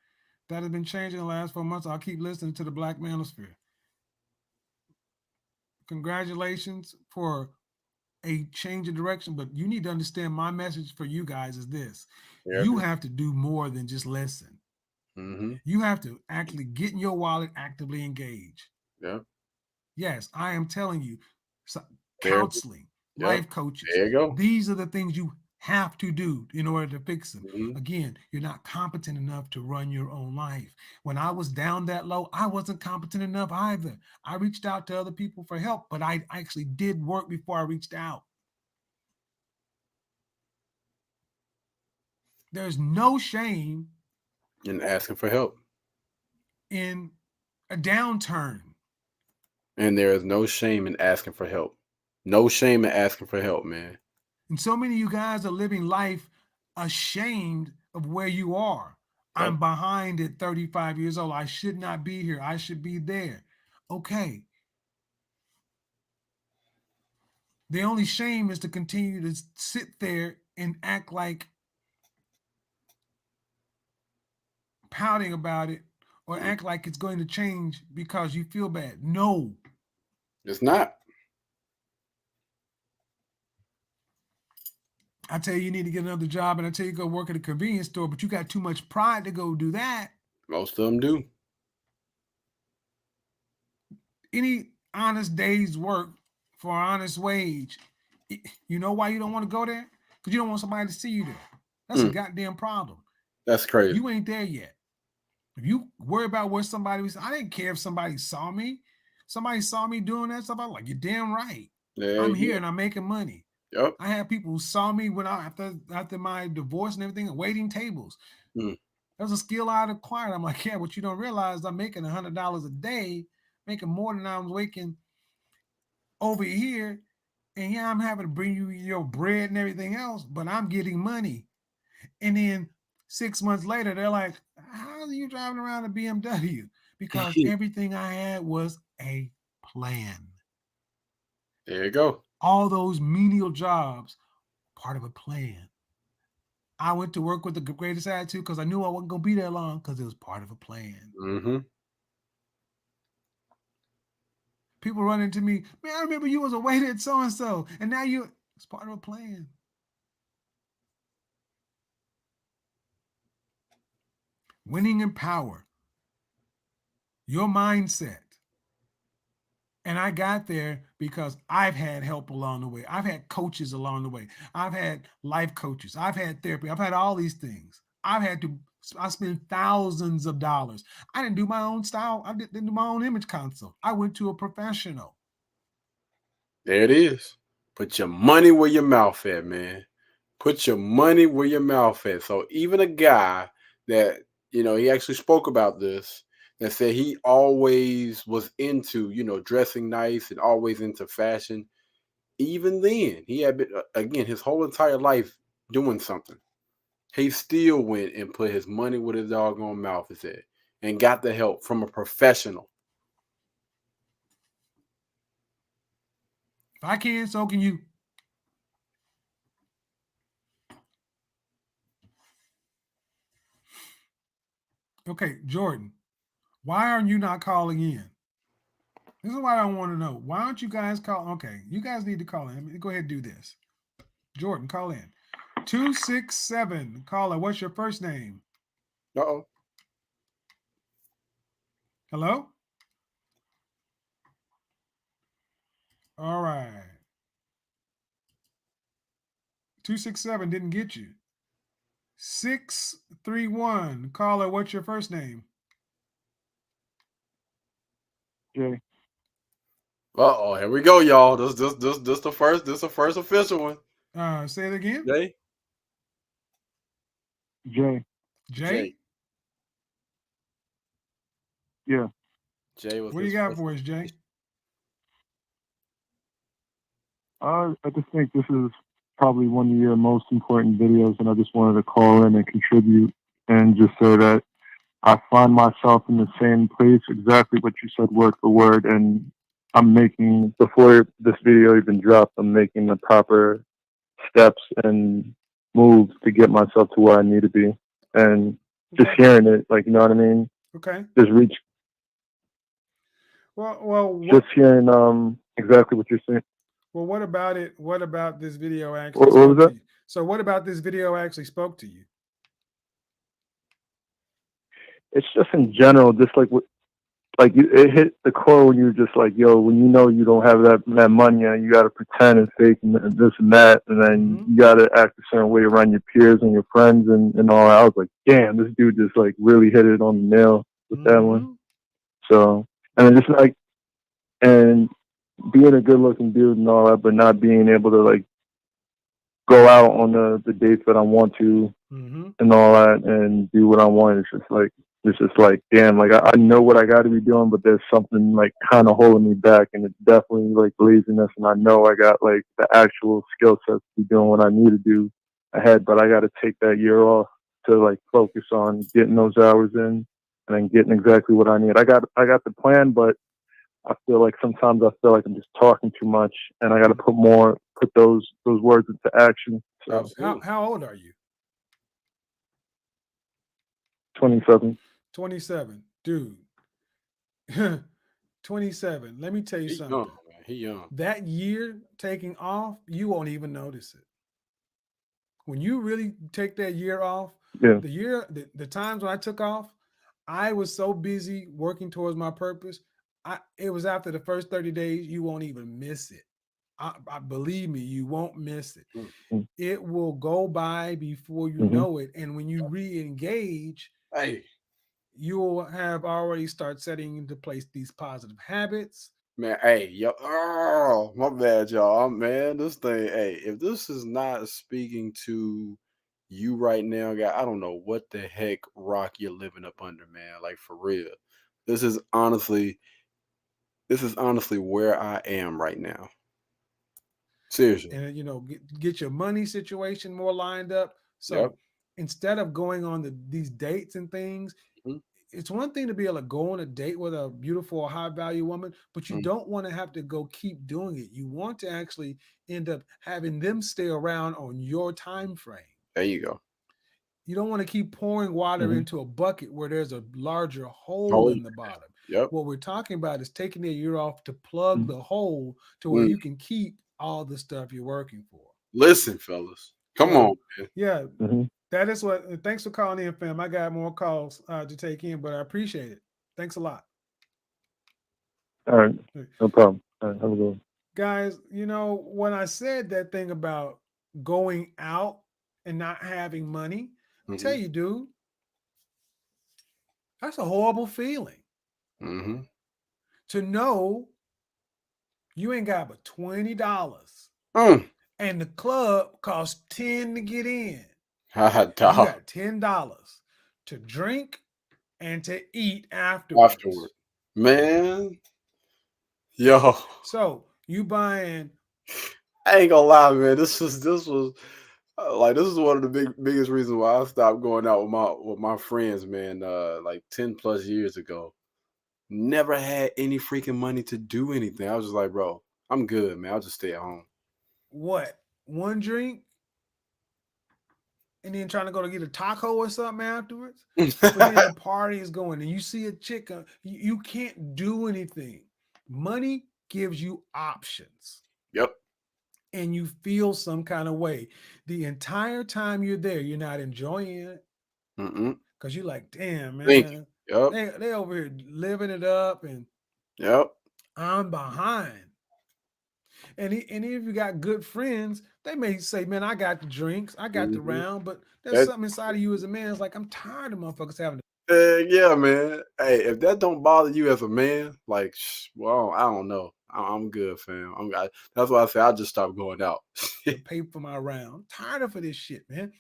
That has been changing the last 4 months. I'll keep listening to the Black Manosphere. Congratulations for a change of direction, but you need to understand my message for you guys is this. Yeah. You have to do more than just listen. Mm-hmm. You have to actually get in your wallet, actively engage. Yeah. Yes, I am telling you, There. counseling, Yep. life coaches, There you go. these are the things you have to do in order to fix them. Mm-hmm. Again, you're not competent enough to run your own life. When I was down that low, I wasn't competent enough either. I reached out to other people for help, but I actually did work before I reached out. There's no shame And asking for help. in a downturn. And there is no shame in asking for help. No shame in asking for help, man. And so many of you guys are living life ashamed of where you are. Yep. I'm behind at 35 years old. I should not be here. I should be there. Okay. The only shame is to continue to sit there and act like pouting about it or act like it's going to change because you feel bad. No. It's not. I tell you need to get another job and I tell you go work at a convenience store, but you got too much pride to go do that. Most of them do. Any honest day's work for an honest wage. You know why you don't want to go there? Because you don't want somebody to see you there. That's a goddamn problem. That's crazy. You ain't there yet. If you worry about where somebody was, I didn't care if somebody saw me. Somebody saw me doing that stuff. I'm like, you're damn right. I'm here and I'm making money. Yep. I had people who saw me when after my divorce and everything, waiting tables. That was a skill I acquired. I'm like, yeah, but you don't realize I'm making $100 a day, making more than I was making over here. And yeah, I'm having to bring you your bread and everything else, but I'm getting money. And then 6 months later, they're like, how are you driving around a BMW? Because everything I had was a plan. There you go. All those menial jobs, part of a plan. I went to work with the greatest attitude because I knew I wasn't going to be there long because it was part of a plan. Mm-hmm. People run into me, man, I remember you was a waiter at so-and-so, and now it's part of a plan. Winning in power. Your mindset. And I got there because I've had help along the way. I've had coaches along the way. I've had life coaches. I've had therapy. I've had all these things. I spent thousands of dollars. I didn't do my own style. I didn't do my own image consult. I went to a professional. There it is. Put your money where your mouth at, man. Put your money where your mouth at. So even a guy that, he actually spoke about this, that said he always was into, dressing nice and always into fashion. Even then, he had been, again, his whole entire life doing something. He still went and put his money where his doggone mouth is at and got the help from a professional. If I can, so can you. Okay, Jordan, why are you not calling in? This is what I want to know. Why don't you guys call? Okay, you guys need to call in. Let me go ahead and do this. Jordan, call in. 267. Caller, what's your first name? Uh-oh. Hello? All right. 267 didn't get you. 631. Caller, what's your first name? Jay. Uh-oh, here we go, y'all. This the first official one. Say it again. Jay? Jay. Jay? Yeah. Jay was What do you got for us, Jay? I just think this is probably one of your most important videos, and I just wanted to call in and contribute and just say that I find myself in the same place, exactly what you said, word for word, and I'm making, before this video even dropped, I'm making the proper steps and moves to get myself to where I need to be. And just hearing it, like, you know what I mean? Okay. Just reach. Well, just hearing exactly what you're saying. Well, what about it? What about this video actually What was spoke to that? you? So what about this video actually spoke to you? It's just in general, just like it hit the core when you're just like, yo, when you know you don't have that money and you got to pretend and fake and this and that, and then you got to act a certain way around your peers and your friends and all that. I was like, damn, this dude just like really hit it on the nail with that one. So, and just like, and being a good looking dude and all that, but not being able to like go out on the dates that I want to and all that and do what I want. It's just like, damn, like I know what I got to be doing, but there's something like kind of holding me back, and it's definitely like laziness. And I know I got like the actual skill set to be doing what I need to do ahead, but I got to take that year off to like focus on getting those hours in and then getting exactly what I need. I got the plan, but I feel like sometimes I feel like I'm just talking too much, and I got to put those words into action. So How old are you? 27. 27, dude. 27. Let me tell you something. Young, man. He young. That year taking off, you won't even notice it. When you really take that year off, the times when I took off, I was so busy working towards my purpose. It was after the first 30 days, you won't even miss it. I believe me, you won't miss it. Mm-hmm. It will go by before you know it. And when you re-engage, you'll have already start setting into place these positive habits. Man, hey, yo, oh, my bad, y'all. Man, this thing, hey, if this is not speaking to you right now, guy, I don't know what the heck rock you're living up under, man. Like, for real. This is honestly where I am right now. Seriously. And get your money situation more lined up. So instead of going on these dates and things, it's one thing to be able to go on a date with a beautiful, high value woman, but you don't want to have to go keep doing it. You want to actually end up having them stay around on your time frame. There you go. You don't want to keep pouring water into a bucket where there's a larger hole in the bottom. Yep. What we're talking about is taking a year off to plug the hole to where you can keep all the stuff you're working for. Listen, fellas. Come on, man. Yeah. That is what. Thanks for calling in, fam. I got more calls to take in, but I appreciate it. Thanks a lot. All right. No problem. All right. Have a good one. Guys, when I said that thing about going out and not having money, I tell you, dude, that's a horrible feeling. To know you ain't got but $20 and the club costs $10 to get in. You got $10 to drink and to eat afterwards. Man. Yo. So you buying. I ain't gonna lie, man. This was like, this is one of the biggest reasons why I stopped going out with my friends, man. Like 10 plus years ago. Never had any freaking money to do anything. I was just like, bro, I'm good, man. I'll just stay at home. What? One drink? And then trying to go to get a taco or something afterwards? But then the party is going and you see a chick, you can't do anything. Money gives you options. Yep. And you feel some kind of way. The entire time you're there, you're not enjoying it. Because you're like, damn, man. Yep. They over here living it up and I'm behind. And if you got good friends, They may say, man, I got the drinks, I got the round, but there's That- something inside of you as a man. It's like, I'm tired of motherfuckers having Yeah, man. Hey, if that don't bother you as a man, like, well, I don't know. I'm good, fam. That's why I say I just stopped going out. to pay for my round. I'm tired of this shit, man.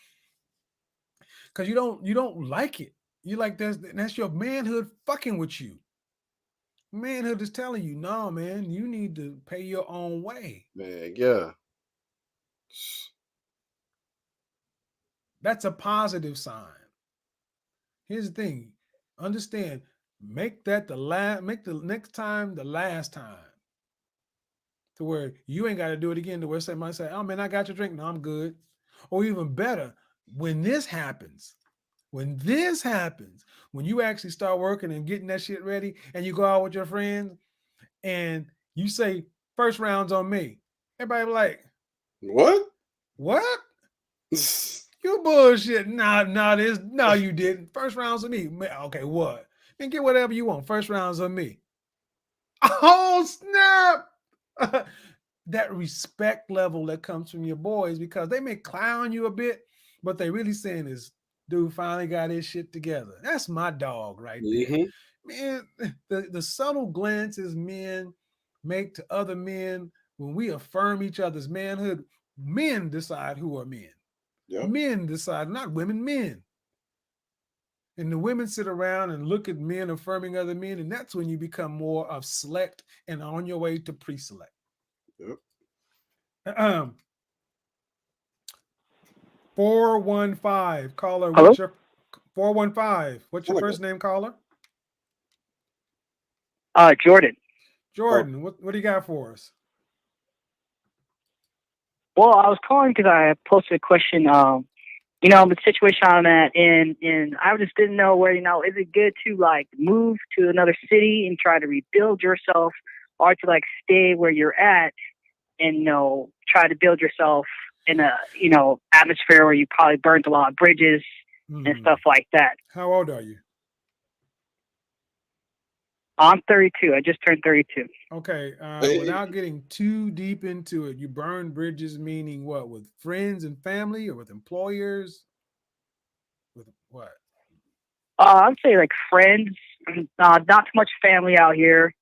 Because you don't like it. You like that's your manhood fucking with you. Manhood is telling you, no, man, you need to pay your own way. Man, yeah. That's a positive sign. Here's the thing. Understand, make the next time the last time. To where you ain't got to do it again, to where somebody say, oh man, I got your drink. No, I'm good. Or even better, when this happens, when you actually start working and getting that shit ready and you go out with your friends and you say, first round's on me. Everybody be like, what? You bullshit. No, you didn't. First round's on me. Okay, what? Then get whatever you want. First round's on me. Oh, snap. That respect level that comes from your boys, because they may clown you a bit, but they really saying is, dude finally got his shit together. That's my dog right there. Man, the subtle glances men make to other men when we affirm each other's manhood, men decide who are men. Yep. Men decide, not women, men. And the women sit around and look at men affirming other men, and that's when you become more of select and on your way to pre-select. Yep. 415 caller. Hello? What's your 415? What's your first name, caller? Jordan. Jordan, what do you got for us? Well, I was calling because I posted a question. The situation I'm at, and I just didn't know where, is it good to like move to another city and try to rebuild yourself, or to like stay where you're at and try to build yourself in a atmosphere where you probably burned a lot of bridges and stuff like that. How old are you? I'm 32. I just turned 32. Okay. Without getting too deep into it, you burn bridges, meaning what? With friends and family, or with employers? With what? I'd say like friends. Not too much family out here.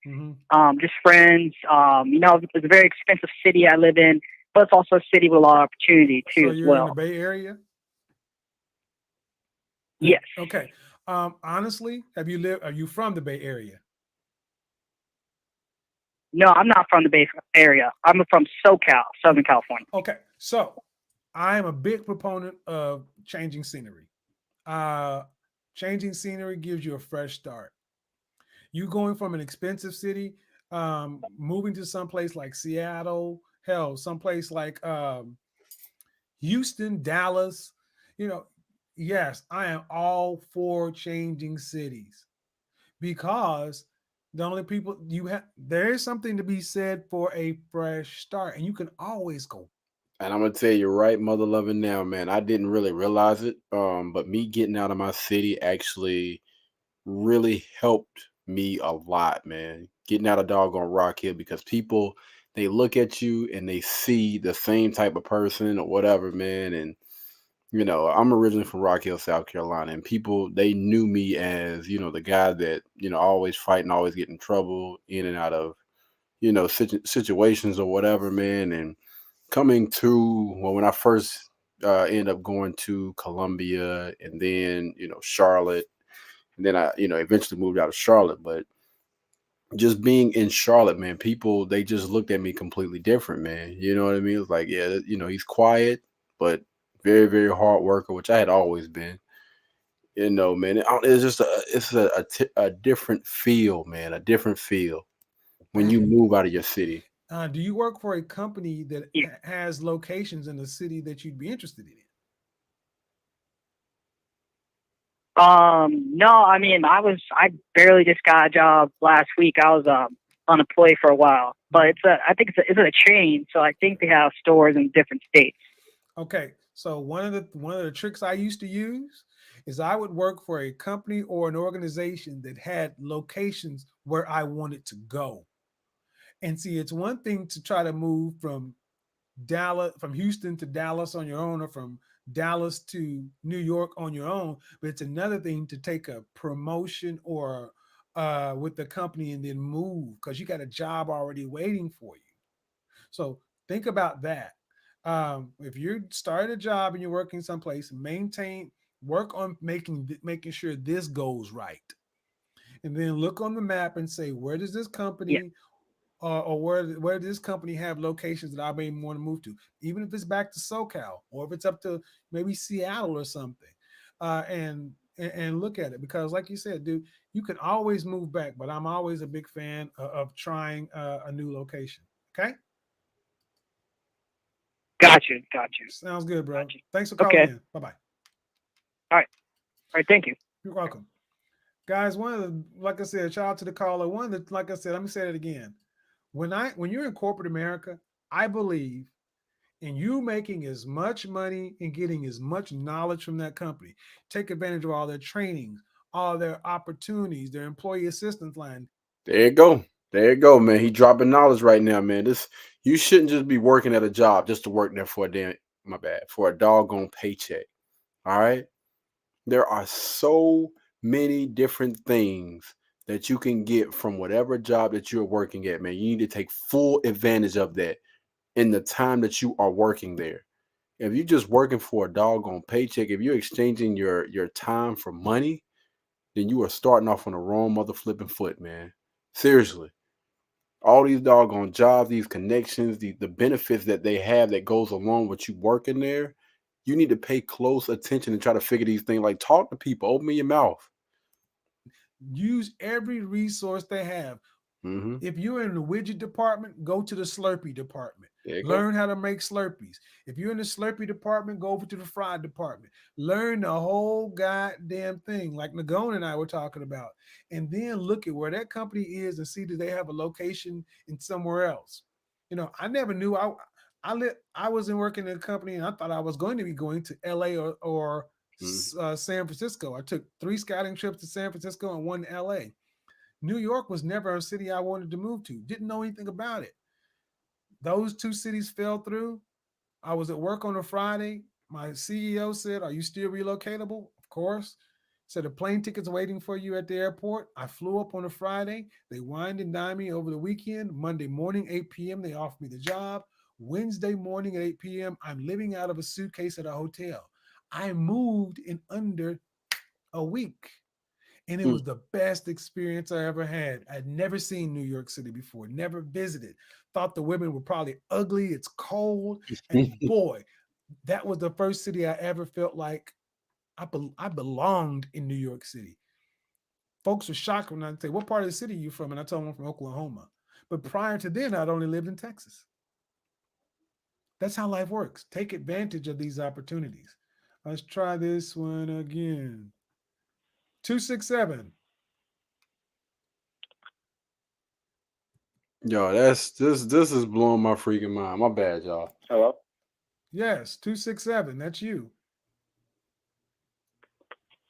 Just friends. It's a very expensive city I live in, but it's also a city with a lot of opportunity too. So you're in the Bay Area? Yes. Okay. Honestly, are you from the Bay Area? No, I'm not from the Bay Area. I'm from SoCal, Southern California. Okay. So I am a big proponent of changing scenery. Changing scenery gives you a fresh start. You going from an expensive city, moving to someplace like Seattle, hell, someplace like Houston, Dallas, yes, I am all for changing cities, because the only people there is something to be said for a fresh start, and you can always go. And I'm gonna tell you right, mother loving now, man. I didn't really realize it, but me getting out of my city actually really helped me a lot, man. Getting out of doggone Rock Hill, because people, they look at you and they see the same type of person or whatever, man. And I'm originally from Rock Hill, South Carolina, and people, they knew me as the guy that always fighting, always getting in trouble, in and out of situations or whatever, man. And coming to when I first ended up going to Columbia, and then Charlotte, and then I eventually moved out of Charlotte. But just being in Charlotte, man, people, they just looked at me completely different, man. You know what I mean? It's like, yeah, he's quiet, but very, very hard worker, which I had always been. Man, it's just a different feel, man, a different feel when you move out of your city. Do you work for a company that has locations in the city that you'd be interested in? No, I mean, I barely just got a job last week. I was unemployed for a while, but I think it's a chain, so I think they have stores in different states. Okay, so one of the tricks I used to use is I would work for a company or an organization that had locations where I wanted to go. And see, it's one thing to try to move from Dallas, from Houston to Dallas on your own, or from Dallas to New York on your own. But it's another thing to take a promotion or with the company and then move, because you got a job already waiting for you. So think about that. If you start a job and you're working someplace, work on making sure this goes right, and then look on the map and say, where does this company or where does this company have locations that I may want to move to, even if it's back to SoCal or if it's up to maybe Seattle or something, and look at it, because like you said, dude, you can always move back, but I'm always a big fan of trying a new location. Okay. Gotcha. Sounds good, bro. Gotcha. Thanks for calling Okay. in. Bye-bye. All right. Thank you. You're welcome. Guys, like I said, shout out to the caller. Like I said, let me say it again. When you're in corporate America, I believe in you making as much money and getting as much knowledge from that company. Take advantage of all their trainings, all their opportunities, their employee assistance line. There you go. There you go, man. He dropping knowledge right now, man. You shouldn't just be working at a job just to work there for for a doggone paycheck. All right. There are so many different things that you can get from whatever job that you're working at, man. You need to take full advantage of that in the time that you are working there. If you're just working for a doggone paycheck, if you're exchanging your time for money, then you are starting off on the wrong mother flipping foot, man. Seriously. All these doggone jobs, these connections, the benefits that they have that goes along with you working there, you need to pay close attention and try to figure these things. Like, talk to people, open your mouth. Use every resource they have. Mm-hmm. If you're in the widget department, go to the Slurpee department. Learn Learn how to make Slurpees. If you're in the Slurpee department, go over to the fry department. Learn the whole goddamn thing, like Nagone and I were talking about. And then look at where that company is and see, do they have a location in somewhere else? You know, I never knew. I wasn't working in a company, and I thought I was going to be going to LA or San Francisco. I took 3 scouting trips to San Francisco and 1 to LA. New York was never a city I wanted to move to. Didn't know anything about it. Those 2 cities fell through. I was at work on a Friday. My CEO said, "Are you still relocatable?" Of course. Said, "The plane ticket's waiting for you at the airport." I flew up on a Friday. They wined and dined me over the weekend. Monday morning, 8 p.m., they offered me the job. Wednesday morning at 8 p.m., I'm living out of a suitcase at a hotel. I moved in under a week. And it was the best experience I ever had. I'd never seen New York City before, never visited. Thought the women were probably ugly. It's cold. And boy, that was the first city I ever felt like I belonged in New York City. Folks were shocked when I say, "What part of the city are you from?" And I told them I'm from Oklahoma. But prior to then, I'd only lived in Texas. That's how life works. Take advantage of these opportunities. Let's try this one again. 267. Yo, this is blowing my freaking mind. My bad, y'all. Hello? Yes, 267. That's you.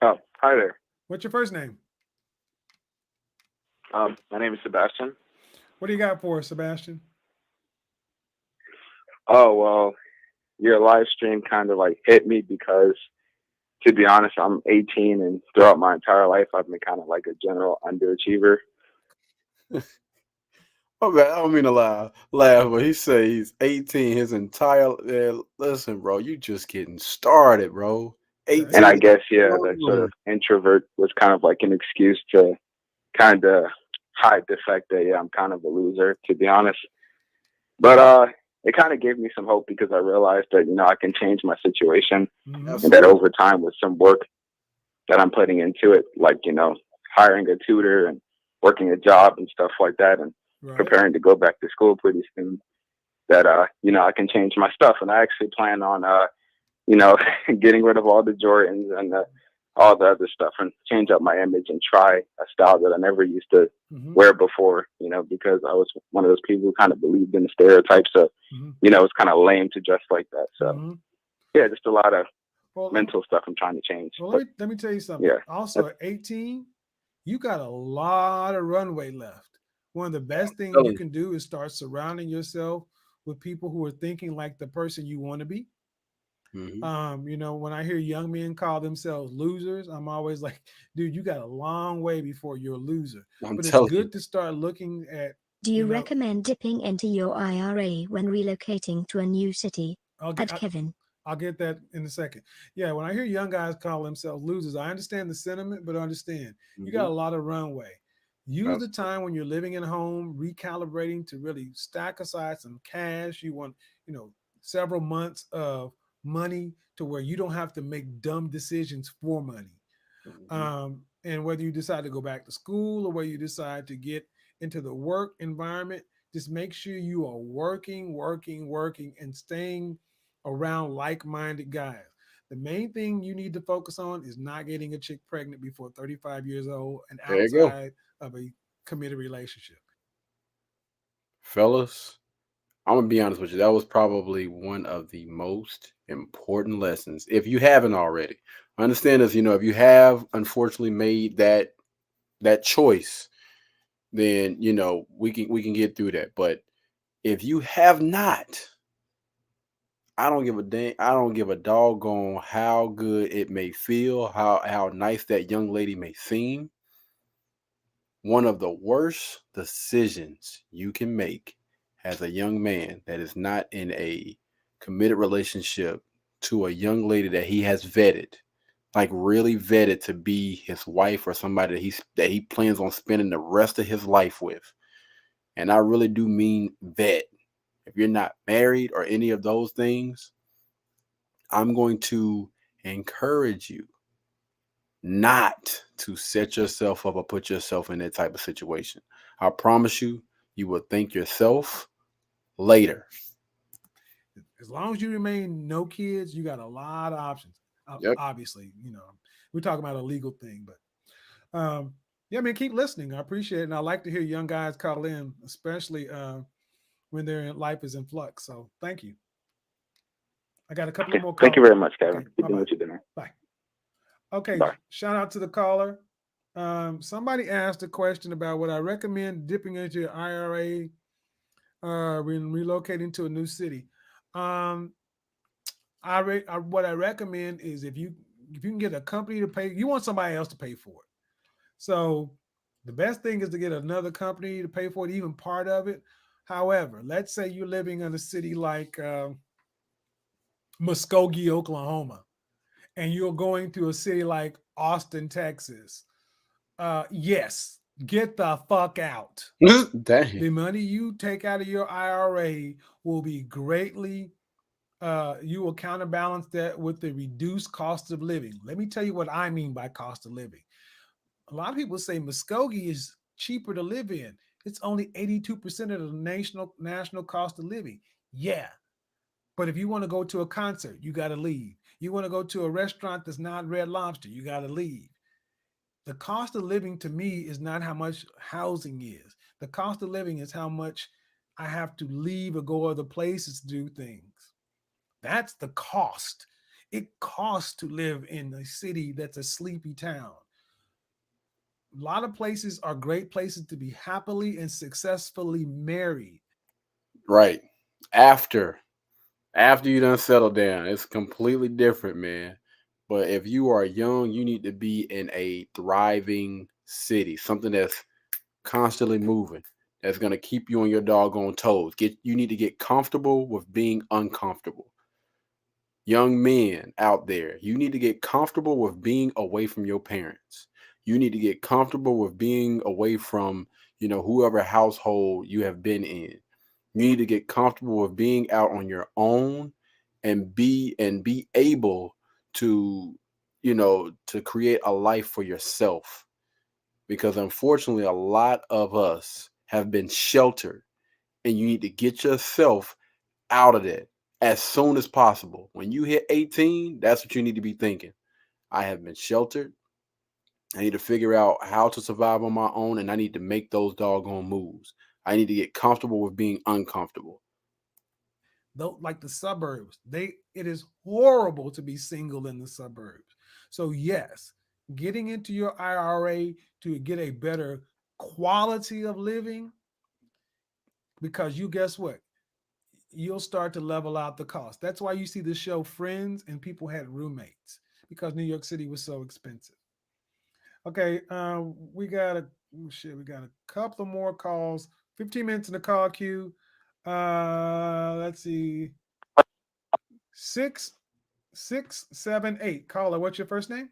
Oh, hi there. What's your first name? My name is Sebastian. What do you got for us, Sebastian? Oh, well, your live stream kind of like hit me because, to be honest, I'm 18 and throughout my entire life, I've been kind of like a general underachiever. Oh man, I don't mean to laugh, but he said he's 18 his entire. Listen, bro, you just getting started, bro. 18. And I guess, that sort of introvert was kind of like an excuse to kind of hide the fact that, I'm kind of a loser, to be honest. But it kind of gave me some hope because I realized that, I can change my situation. Mm-hmm. And that over time with some work that I'm putting into it, like, hiring a tutor and working a job and stuff like that, and preparing to go back to school pretty soon, that, I can change my stuff. And I actually plan on, getting rid of all the Jordans and all the other stuff and change up my image and try a style that I never used to wear before, because I was one of those people who kind of believed in the stereotypes. So, it's kind of lame to dress like that. So, yeah, just a lot of mental stuff I'm trying to change. Well, let me tell you something. Yeah. Also, at 18, you got a lot of runway left. One of the best things you can do is start surrounding yourself with people who are thinking like the person you want to be. Mhm. You know, when I hear young men call themselves losers, I'm always like, dude, you got a long way before you're a loser. I'm But it's telling you. good to start looking at, Do you you know, recommend dipping into your IRA when relocating to a new city? I'll At get, Kevin. I'll get that in a second. Yeah, when I hear young guys call themselves losers, I understand the sentiment, but understand you got a Mhm. lot of runway. Use the Absolutely. time when you're living at home, recalibrating to really stack aside some cash. You want, you know, several months of money to where you don't have to make dumb decisions for money. Mhm. And whether you decide to go back to school or whether you decide to get into the work environment, just make sure you are working, and staying around like-minded guys. The main thing you need to focus on is not getting a chick pregnant before 35 years old and There you go. outside of a committed relationship. Fellas, I'm gonna be honest with you. That was probably one of the most important lessons. If you haven't already, understand this. You know, if you have unfortunately made that choice, then you know we can get through that. But if you have not, I don't give a damn. I don't give a doggone how good it may feel, how nice that young lady may seem. One of the worst decisions you can make as a young man that is not in a committed relationship to a young lady that he has vetted, like really vetted to be his wife or somebody that he plans on spending the rest of his life with. And I really do mean vet. If you're not married or any of those things, I'm going to encourage you not to set yourself up or put yourself in that type of situation. I promise you, you will thank yourself later. As long as you remain no kids, you got a lot of options. Yep. Obviously, you know, we're talking about a legal thing, but yeah, man, keep listening. I appreciate it. And I like to hear young guys call in, especially when their life is in flux. So thank you. I got a couple of Okay. more Thank you calls. very much, Kevin. Okay, Keep doing bye-bye. what you're doing. Bye. Okay, Bye. shout out to the caller. Somebody asked a question about would I recommend dipping into your IRA when relocating to a new city. Um, what I recommend is if you can get a company to pay, you want somebody else to pay for it. So the best thing is to get another company to pay for it, even part of it. However, let's say you're living in a city like Muskogee, Oklahoma, and you're going to a city like Austin, Texas. Yes, get the fuck out. Dang. The money you take out of your IRA will be greatly, you will counterbalance that with the reduced cost of living. Let me tell you what I mean by cost of living. A lot of people say Muskogee is cheaper to live in. It's only 82% of the national cost of living. Yeah. But if you want to go to a concert, you got to leave. You want to go to a restaurant that's not Red Lobster, you got to leave. The cost of living to me is not how much housing is. The cost of living is how much I have to leave or go other places to do things. That's the cost. It costs to live in a city that's a sleepy town. A lot of places are great places to be happily and successfully married. Right. After after you done settle down, it's completely different, man. But if you are young, you need to be in a thriving city, something that's constantly moving, that's gonna keep you on your doggone toes. You need to get comfortable with being uncomfortable. Young men out there, you need to get comfortable with being away from your parents. You need to get comfortable with being away from, whoever household you have been in. You need to get comfortable with being out on your own and be able to, to create a life for yourself. Because unfortunately, a lot of us have been sheltered, and you need to get yourself out of that as soon as possible. When you hit 18, that's what you need to be thinking. I have been sheltered. I need to figure out how to survive on my own, and I need to make those doggone moves. I need to get comfortable with being uncomfortable. Though, like the suburbs, it is horrible to be single in the suburbs. So yes, getting into your IRA to get a better quality of living, because you guess what? you'll start to level out the cost. That's why you see the show Friends and people had roommates because New York City was so expensive. Okay, we got we got a couple of more calls. 15 minutes in the call queue. Let's see. 6678. Caller, what's your first name?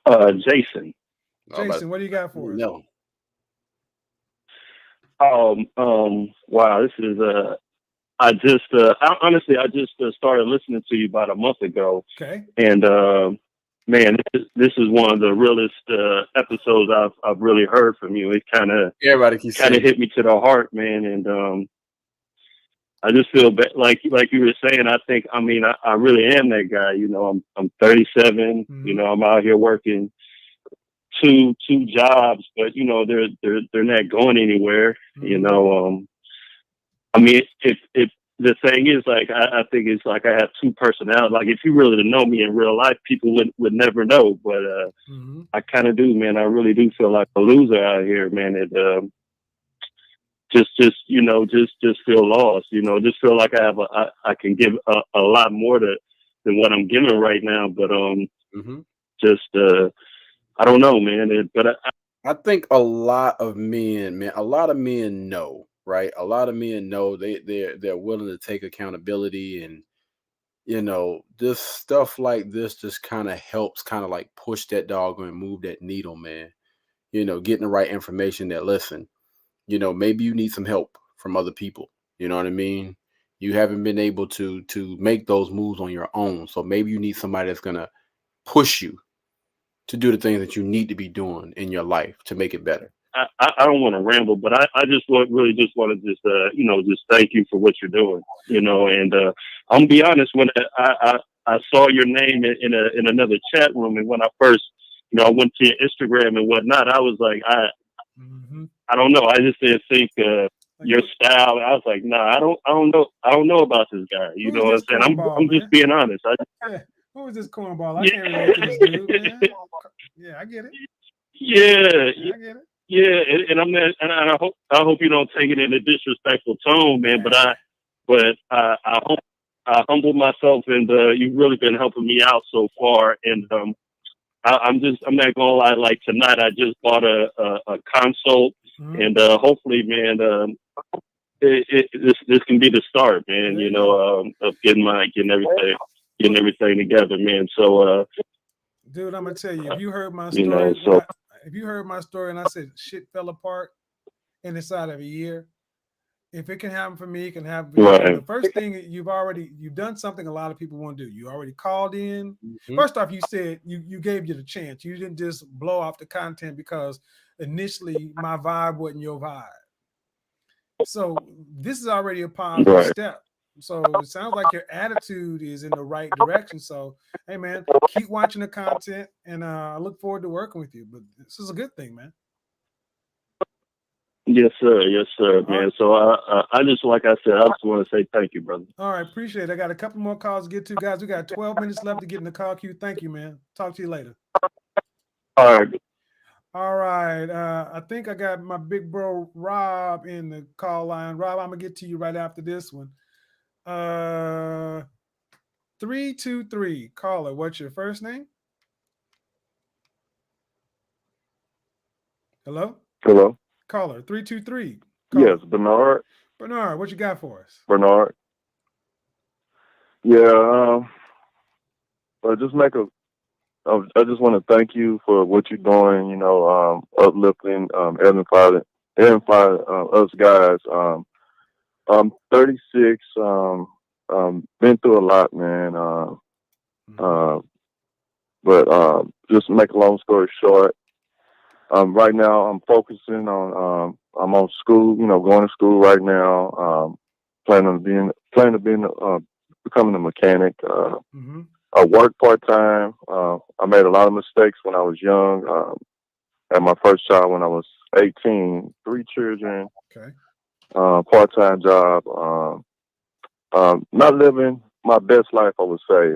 Jason. Jason, what do you got for us? No. Wow, this is I just honestly I just started listening to you about a month ago. Okay. And man, this is one of the realest episodes I've really heard from you. It kind of hit me to the heart, man, and I just feel like you were saying. I think I really am that guy. You know, I'm 37. Mm-hmm. You know, I'm out here working two jobs, but you know they're not going anywhere. Mm-hmm. You know, I mean, if the thing is, like, I think it's like I have two personalities. Like, if you really know me in real life, people would never know. But mm-hmm. I kind of do, man. I really do feel like a loser out here, man. And just you know, just feel lost. You know, just feel like I can give a lot more than what I'm giving right now. But mm-hmm. just I don't know, man. But I think a lot of men know. Right, a lot of men know they're willing to take accountability, and you know, this stuff like this just kind of helps, kind of like push that dog and move that needle, man. You know, getting the right information. That listen, you know, maybe you need some help from other people. You know what I mean? You haven't been able to make those moves on your own, so maybe you need somebody that's gonna push you to do the things that you need to be doing in your life to make it better. I don't want to ramble, but I just really just want to just you know, just thank you for what you're doing, you know. And I'm gonna be honest, when I saw your name in another chat room, and when I first, you know, I went to your Instagram and whatnot, I was like, I don't know, I just didn't think your style. I was like, nah, I don't know about this guy. You know what I'm saying? I'm just being honest. Who is this cornball? I can't relate to this dude, man. Yeah, I get it. Yeah, I get it. Yeah, and I'm not, and I hope you don't take it in a disrespectful tone, man. But I humble myself, and you've really been helping me out so far. And I'm not gonna lie. Like tonight, I just bought a console, mm-hmm. and hopefully, man, this can be the start, man. You know, of getting everything together, man. So, dude, I'm gonna tell you, if you heard my story, you know, if you heard my story and I said shit fell apart inside of a year, if it can happen for me, it can happen for you. The first thing, you've done something a lot of people want to do. You already called in. Mm-hmm. First off, you said you gave you the chance. You didn't just blow off the content because initially my vibe wasn't your vibe. So this is already a positive step. So it sounds like your attitude is in the right direction. So, hey, man, keep watching the content, and I look forward to working with you. But this is a good thing, man. Yes, sir, man. Right. So I just, like I said, I just want to say thank you, brother. All right, appreciate it. I got a couple more calls to get to, guys. We got 12 minutes left to get in the call queue. Thank you, man. Talk to you later. All right. All right. I think I got my big bro Rob in the call line. Rob, I'm gonna get to you right after this one. 323 caller. What's your first name? Hello. Caller 323. Yes, Bernard. Bernard, what you got for us? Bernard. Yeah. I just want to thank you for what you're doing. You know, uplifting, edifying us guys. I'm 36. Been through a lot, man. But just to make a long story short, right now I'm focusing on I'm on school. You know, going to school right now. Planning to becoming a mechanic. I work part time. I made a lot of mistakes when I was young. Had my first child when I was 18. 3 children. Okay. Part-time job. Not living my best life, I would say.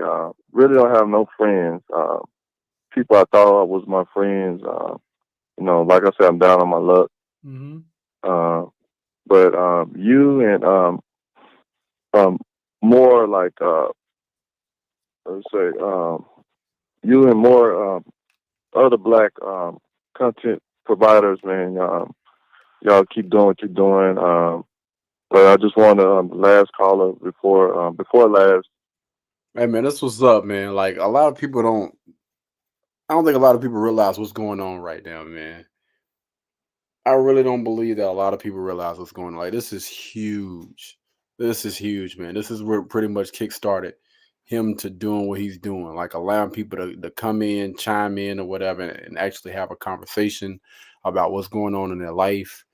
Really don't have no friends. People I thought was my friends. You know, like I said, I'm down on my luck. but you and more like let's say you and more other black content providers, man. Y'all keep doing what you're doing. But I just want to last caller before last. Hey man, that's what's up, man. Like a lot of people don't. I don't think a lot of people realize what's going on right now, man. I really don't believe that a lot of people realize what's going on. Like this is huge. This is huge, man. This is where pretty much kickstarted him to doing what he's doing, like allowing people to come in, chime in, or whatever, and actually have a conversation about what's going on in their life.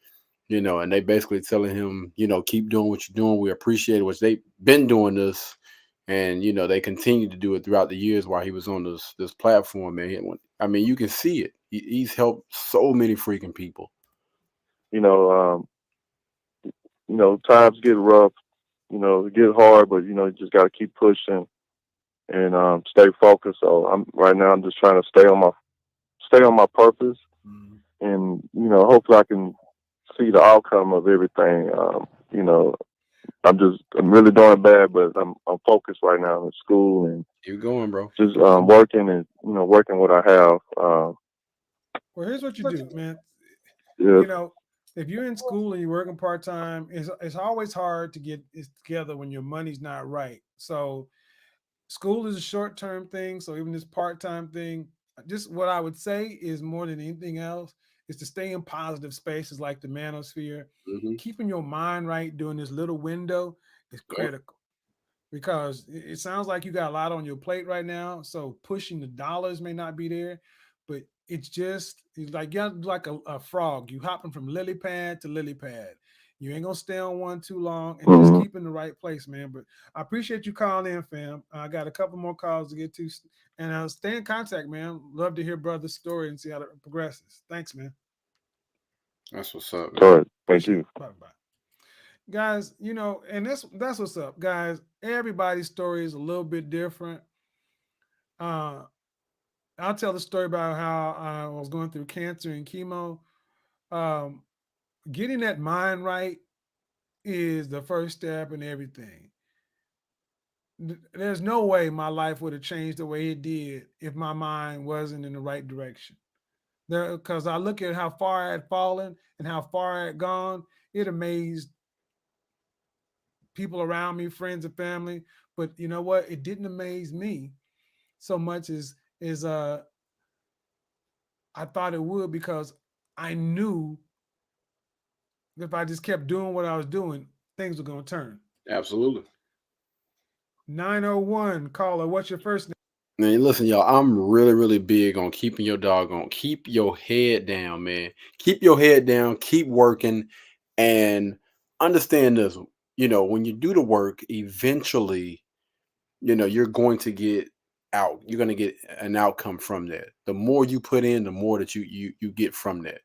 And they basically telling him, keep doing what you're doing. We appreciate it, which they've been doing this, and they continue to do it throughout the years while he was on this platform, man. I mean, you can see it. He's helped so many freaking people. Times get rough, it get hard, but you just got to keep pushing and stay focused. So I'm just trying to stay on my purpose, and hopefully I can see the outcome of everything. I'm really doing bad, but I'm focused right now in school and keep going, bro. Just working and working what I have. Well, here's what you do, man. Yeah. If you're in school and you're working part-time, it's always hard to get it together when your money's not right. So school is a short-term thing. So even this part-time thing, just what I would say is more than anything else is to stay in positive spaces like the manosphere. Mm-hmm. Keeping your mind right during this little window is critical, because it sounds like you got a lot on your plate right now. So pushing the dollars may not be there, but it's like you're like a frog. You hopping from lily pad to lily pad. You ain't gonna stay on one too long, and just keep in the right place, man. But I appreciate you calling in, fam. I got a couple more calls to get to, and I'll stay in contact, man. Love to hear brother's story and see how it progresses. Thanks, man. That's what's up, man. All right, thank you. Bye. Guys, and that's what's up, guys. Everybody's story is a little bit different. I'll tell the story about how I was going through cancer and chemo. Getting that mind right is the first step in everything. There's no way my life would have changed the way it did if my mind wasn't in the right direction. Because I look at how far I had fallen and how far I had gone, it amazed people around me, friends and family. But you know what? It didn't amaze me so much as I thought it would, because I knew that if I just kept doing what I was doing, things were going to turn. Absolutely. 901 caller, what's your first name? Man, listen, y'all, I'm really, really big on keeping your keep your head down, man. Keep your head down, keep working, and understand this. When you do the work, eventually, you're going to get out. You're going to get an outcome from that. The more you put in, the more that you get from that.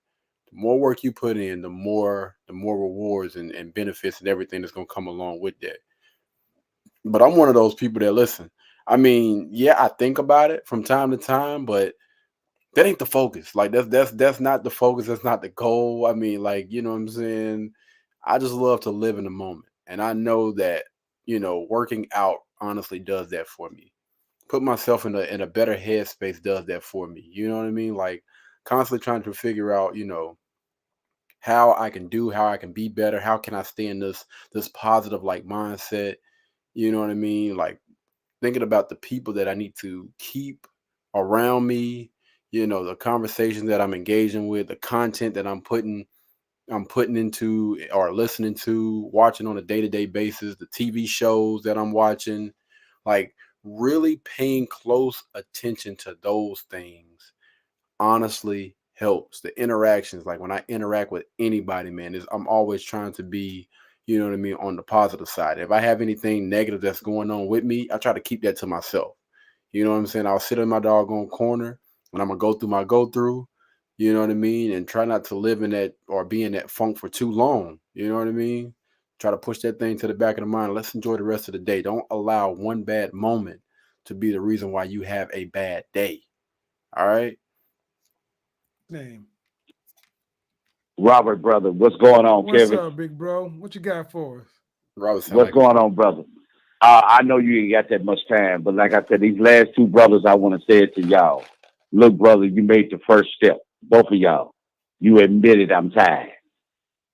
The more work you put in, the more rewards and benefits and everything that's going to come along with that. But I'm one of those people that listen. I mean, yeah, I think about it from time to time, but that ain't the focus. Like that's not the focus. That's not the goal. I mean, like, you know what I'm saying? I just love to live in the moment. And I know that, working out honestly does that for me. Put myself in a better headspace does that for me. You know what I mean? Like constantly trying to figure out, how I can be better. How can I stay in this positive like mindset? You know what I mean? Like thinking about the people that I need to keep around me, the conversations that I'm engaging with, the content that I'm putting into or listening to, watching on a day-to-day basis, the TV shows that I'm watching, like really paying close attention to those things honestly helps. The interactions, like when I interact with anybody, man, I'm always trying to be, you know what I mean, on the positive side. If I have anything negative that's going on with me, I try to keep that to myself. You know what I'm saying? I'll sit in my doggone corner and I'm gonna go through my go through, you know what I mean, and try not to live in that or be in that funk for too long. You know what I mean? Try to push that thing to the back of the mind. Let's enjoy the rest of the day. Don't allow one bad moment to be the reason why you have a bad day. All right. Name. Robert, brother. What's going on, What's Kevin? up, big bro? What you got for us? What's going on, brother? I know you ain't got that much time, but like I said, these last two brothers, I want to say it to y'all. Look, brother, you made the first step. Both of y'all. You admitted I'm tired.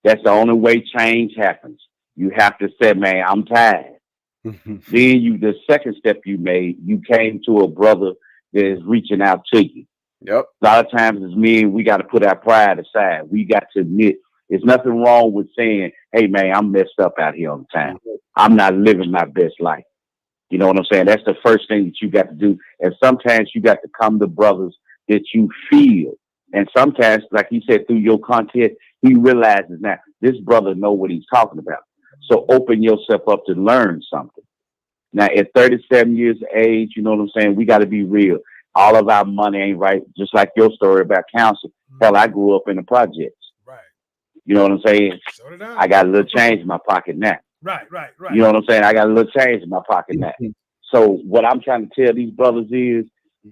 That's the only way change happens. You have to say, man, I'm tired. Then the second step you made, you came to a brother that is reaching out to you. Yep. A lot of times as men, we got to put our pride aside. We got to admit there's nothing wrong with saying, hey, man, I'm messed up out here on time. I'm not living my best life. You know what I'm saying? That's the first thing that you got to do. And sometimes you got to come to brothers that you feel. And sometimes, like he said, through your content, he realizes now this brother know what he's talking about. So open yourself up to learn something. Now, at 37 years of age, you know what I'm saying? We got to be real. All of our money ain't right. Just like your story about counsel. Hell, I grew up in the projects. Right. You know what I'm saying? So did I. I got a little change in my pocket now. Right. You know what I'm saying? I got a little change in my pocket now. So what I'm trying to tell these brothers is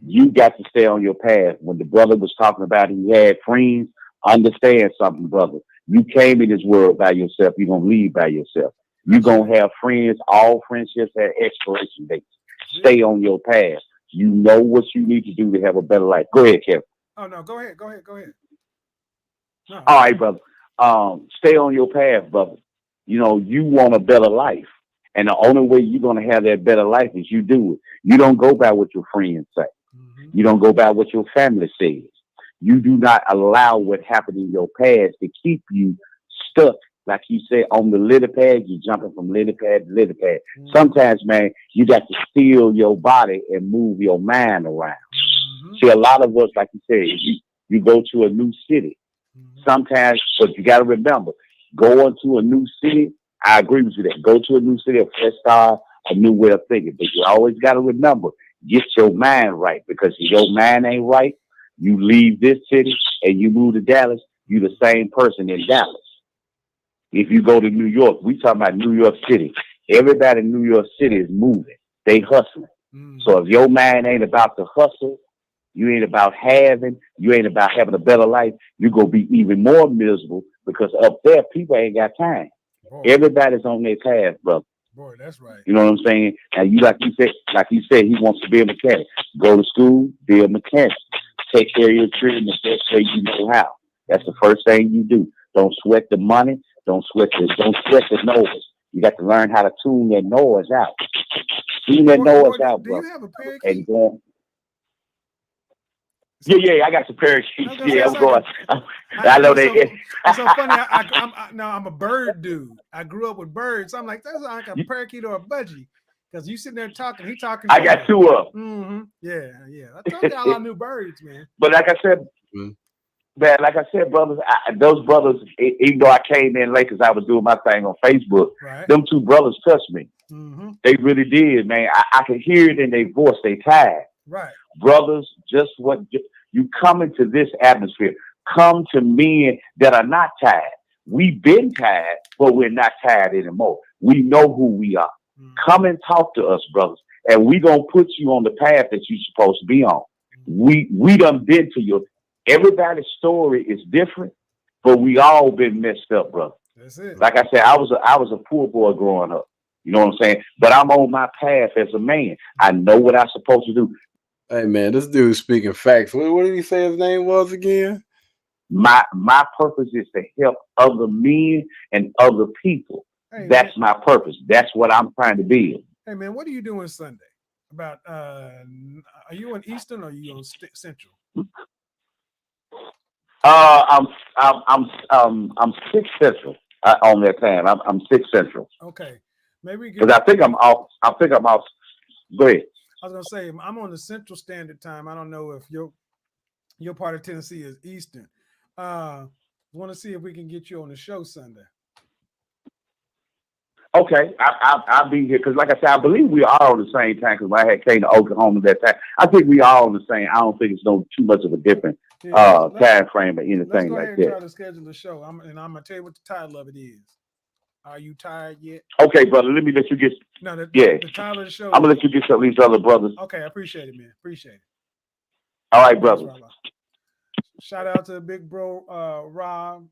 you got to stay on your path. When the brother was talking about he had friends, understand something, brother. You came in this world by yourself. You're going to leave by yourself. You're going to have friends. All friendships have expiration dates. Stay on your path. You know what you need to do to have a better life. Go ahead, Kevin. Oh, no. Go ahead. No. All right, brother. Stay on your path, brother. You know, you want a better life. And the only way you're going to have that better life is you do it. You don't go by what your friends say. You don't go by what your family says. You do not allow what happened in your past to keep you stuck. Like you said, on the lily pad, you're jumping from lily pad to lily pad. Sometimes, man, you got to steal your body and move your mind around. See, a lot of us, like you said, you go to a new city. Sometimes, but you got to remember, going to a new city, I agree with you that. Go to a new city, a fresh start, a new way of thinking. But you always got to remember, get your mind right, because if your mind ain't right, you leave this city and you move to Dallas, you the same person in Dallas. If you go to New York, we talking about New York City. Everybody in New York City is moving. They hustling. So if your mind ain't about to hustle, you ain't about having, you ain't about having a better life, you're going to be even more miserable, because up there, people ain't got time. Boy. Everybody's on their path, brother. Boy, that's right. You know what I'm saying? And you, like you said, he wants to be a mechanic. Go to school, be a mechanic. Take care of your children the best way you know how. That's the first thing you do. Don't sweat the money. Don't sweat the noise. You got to learn how to tune that noise out. Tune that noise out, bro. Do you have a parakeet? And go. Yeah, I got some parakeets. Yeah, I'm going. I know they. It's so funny. I'm a bird dude. I grew up with birds. I'm like, that's like a parakeet or a budgie. Because you sitting there talking, he talking. I got two of them. Yeah. I told y'all I knew birds, man. But like I said, brothers, those brothers, even though I came in late because I was doing my thing on Facebook, them two brothers touched me. They really did, man. I could hear it in their voice. They tired. Right. Brothers, just what you come into this atmosphere. Come to men that are not tired. We've been tired, but we're not tired anymore. We know who we are. Come and talk to us, brothers, and we gonna put you on the path that you're supposed to be on. We done been to you. Everybody's story is different, but we all been messed up, brother. That's it. Like I said, I was a poor boy growing up. You know what I'm saying? But I'm on my path as a man. I know what I'm supposed to do. Hey man, this dude speaking facts. What did he say his name was again? My purpose is to help other men and other people. Hey, that's my purpose. That's what I'm trying to build. Hey man, what are you doing Sunday? About are you on Eastern or are you on Central? I'm 6 Central on that time. I'm 6 Central. Okay, maybe because I think I'm off. Go ahead. I was gonna say I'm on the Central Standard Time. I don't know if your part of Tennessee is Eastern. Want to see if we can get you on the show Sunday. Okay, I'll be here because, like I said, I believe we are on the same time because I had came to Oklahoma that time. I think we are on the same. I don't think it's too much of a different time frame or anything like that. Let's go ahead and try to schedule the show. I'm gonna tell you what the title of it is. Are you tired yet? Okay, brother. Let me let you get. The title of the show. I'm gonna let you get some of these other brothers. Okay, I appreciate it, man. Appreciate it. All right, brother. Shout out to big bro Rob.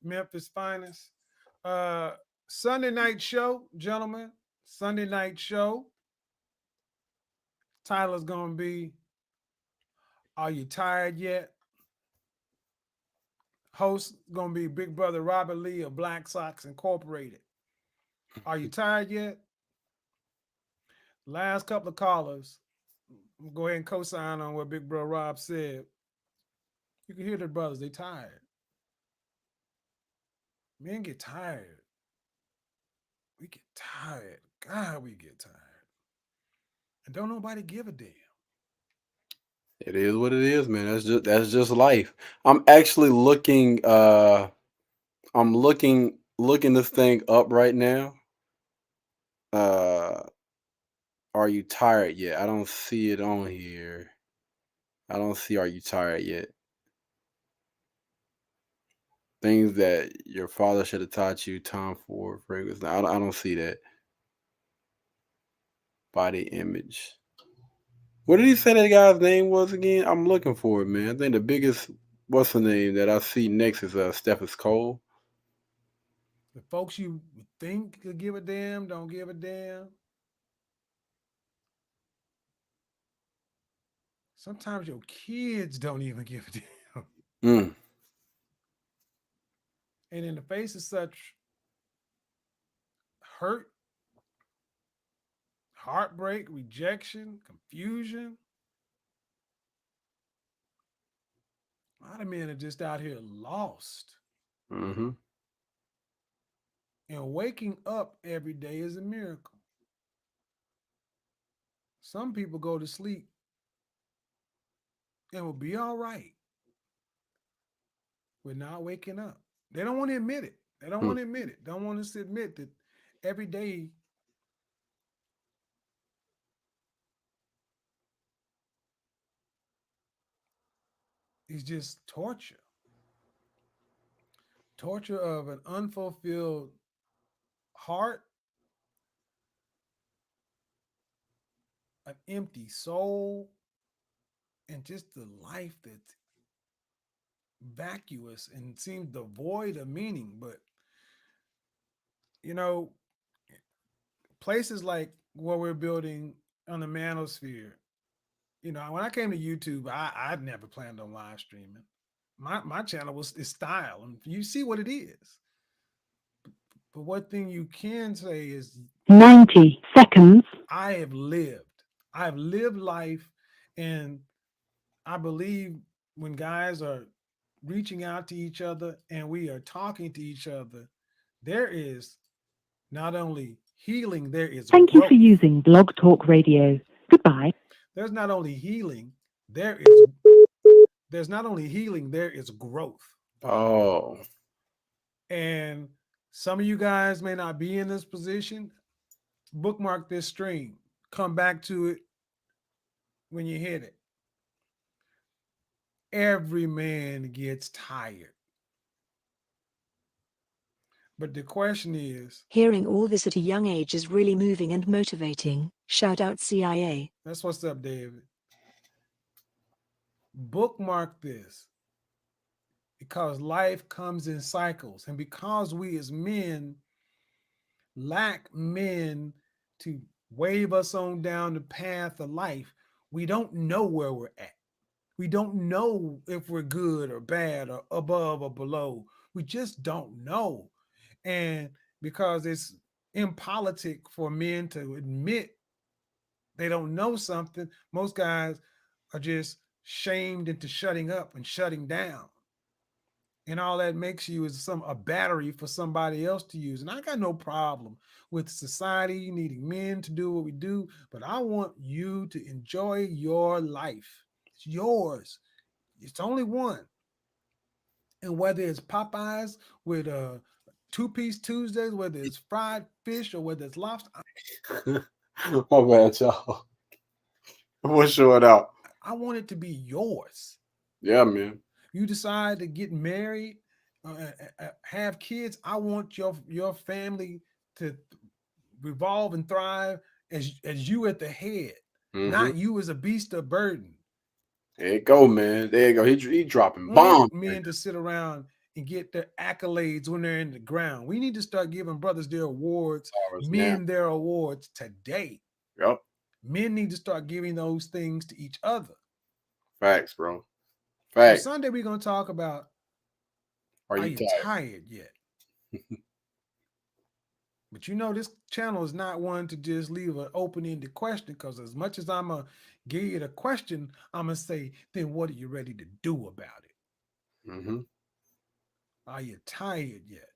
Memphis finest. Sunday night show, gentlemen. Sunday night show. Title's gonna be Are You Tired Yet? Host gonna be Big Brother Robert Lee of Black Sox Incorporated. Are you tired yet? Last couple of callers. Go ahead and co-sign on what Big Bro Rob said. You can hear the brothers, they tired. Men get tired. We get tired. God, we get tired. And don't nobody give a damn. It is what it is, man. That's just life. I'm actually looking I'm looking this thing up right now. Are you tired yet? I don't see it on here. I don't see Are You Tired Yet? Things that your father should have taught you, Tom Ford, fragrance. I don't see that. Body image. What did he say that guy's name was again? I'm looking for it, man. I think the biggest, what's the name that I see next is Stephens Cole. The folks you think could give a damn don't give a damn. Sometimes your kids don't even give a damn. And in the face of such hurt, heartbreak, rejection, confusion, a lot of men are just out here lost. Mm-hmm. And waking up every day is a miracle. Some people go to sleep and will be all right with not waking up. They don't want to admit it. They don't want to admit it. Don't want us to admit that every day is just torture. Torture of an unfulfilled heart, an empty soul, and just the life that's vacuous and seems devoid of meaning. But, you know, places like what we're building on the Manosphere, you know, when I came to YouTube, I'd never planned on live streaming. My channel is style, and you see what it is. But one thing you can say is 90 seconds. I have lived life, and I believe when guys are reaching out to each other and we are talking to each other, there is not only healing, there is Thank growth. you for using Blog Talk Radio. Goodbye. There's not only healing, there is growth. Oh. And some of you guys may not be in this position. Bookmark this stream. Come back to it when you hit it. Every man gets tired. But the question is, hearing all this at a young age is really moving and motivating. Shout out CIA. That's what's up, David. Bookmark this, because life comes in cycles, and because we as men lack men to wave us on down the path of life, we don't know where we're at. We don't know if we're good or bad or above or below. We just don't know. And because it's impolitic for men to admit they don't know something, most guys are just shamed into shutting up and shutting down. And all that makes you is a battery for somebody else to use. And I got no problem with society needing men to do what we do, but I want you to enjoy your life. It's yours. It's only one. And whether it's Popeyes with a 2-piece Tuesdays, whether it's fried fish or whether it's lobster. My bad, y'all. We'll show it out. I want it to be yours. Yeah, man. You decide to get married, have kids. I want your family to revolve and thrive as you at the head, not you as a beast of burden. There you go, man. There you go. He dropping bombs. bombs. Men to sit around and get their accolades when they're in the ground. We need to start giving brothers their awards, men their awards today. Yep. Men need to start giving those things to each other. Facts, bro. Facts. So Sunday we're going to talk about, are you tired yet? But you know, this channel is not one to just leave an open-ended question, because as much as I'm going to give you the question, I'm going to say, then what are you ready to do about it? Mm-hmm. Are you tired yet?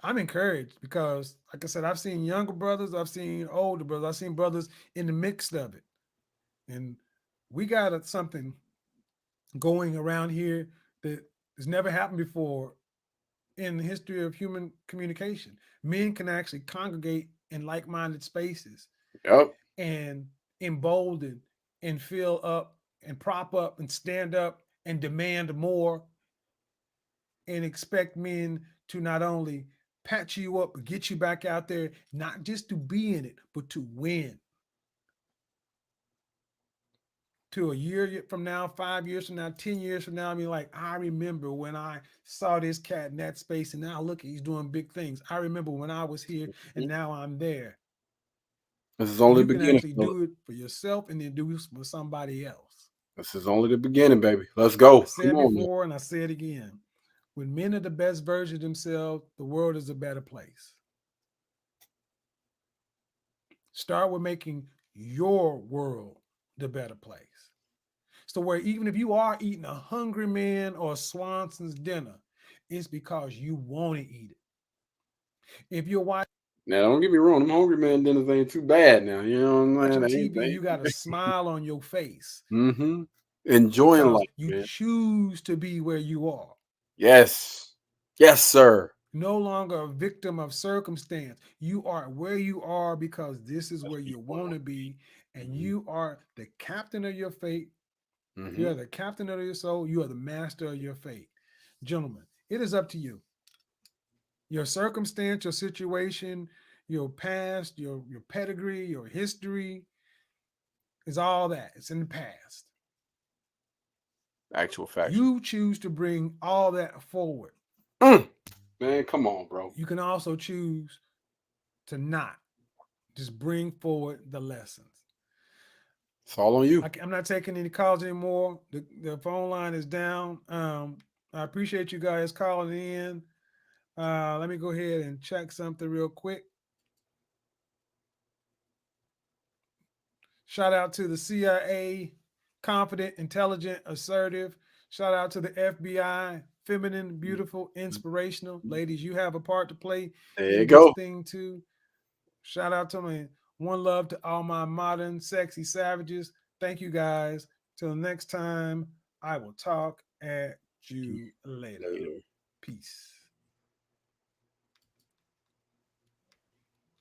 I'm encouraged because, like I said, I've seen younger brothers, I've seen older brothers, I've seen brothers in the mix of it. And we got something going around here that has never happened before in the history of human communication. Men can actually congregate in like-minded spaces. Yep. And embolden and fill up and prop up and stand up and demand more, and expect men to not only patch you up, but get you back out there, not just to be in it, but to win. To a year from now, 5 years from now, 10 years from now, I mean, like, I remember when I saw this cat in that space, and now look, he's doing big things. I remember when I was here, and now I'm there. This is only the beginning. You can actually do it for yourself and then do it for somebody else. This is only the beginning, baby. Let's go. I said it before, and I say it again. When men are the best version of themselves, the world is a better place. Start with making your world the better place. So where even if you are eating a Hungry Man or Swanson's dinner, it's because you want to eat it. If you're watching, now don't get me wrong, them Hungry Man dinners ain't too bad now. You know what I'm saying? TV, you got a smile on your face. Mm-hmm. Enjoying life. You choose to be where you are. Yes. Yes, sir. No longer a victim of circumstance. You are where you are because this is where you want to be, and you are the captain of your fate. Mm-hmm. You are the captain of your soul. You are the master of your fate. Gentlemen, it is up to you. Your circumstance, your situation, your past, your pedigree, your history is all that. It's in the past. Actual fact. You choose to bring all that forward. Man, come on, bro. You can also choose to not. Just bring forward the lessons. It's all on you. I'm not taking any calls anymore. The phone line is down. I appreciate you guys calling in. Let me go ahead and check something real quick. Shout out to the CIA, confident, intelligent, assertive. Shout out to the FBI, feminine, beautiful, inspirational. Ladies, you have a part to play. There you go. This thing too. Shout out to me. One love to all my modern, sexy savages. Thank you guys. Till next time, I will talk at you later. Peace.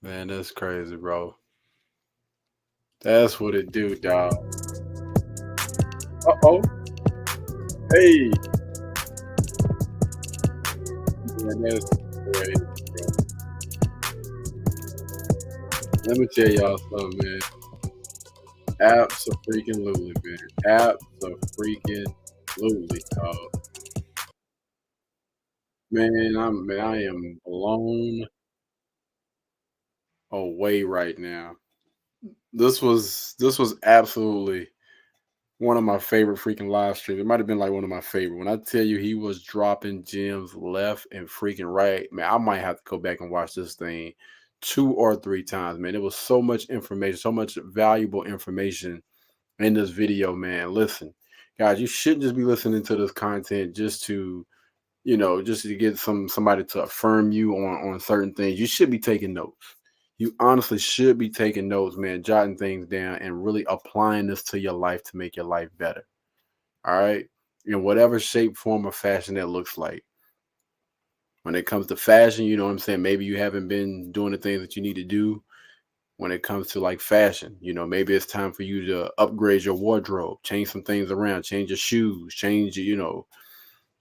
Man, that's crazy, bro. That's what it do, dog. Uh-oh. Hey. Man, that's crazy, bro. Let me tell y'all something, man. Abso-freaking-lutely, man. Abso-freaking-lutely, dog. Man, I am blown away right now. This was absolutely one of my favorite freaking live streams. It might have been like one of my favorite. When I tell you he was dropping gems left and freaking right, man, I might have to go back and watch this thing 2 or 3 times, man. It was so much information, so much valuable information in this video, man. Listen, guys, you shouldn't just be listening to this content just to, just to get somebody to affirm you on certain things. You should be taking notes. You honestly should be taking notes, man, jotting things down and really applying this to your life to make your life better. All right? In whatever shape, form, or fashion that looks like. When it comes to fashion, you know what I'm saying? Maybe you haven't been doing the things that you need to do when it comes to like fashion. Maybe it's time for you to upgrade your wardrobe, change some things around, change your shoes, change,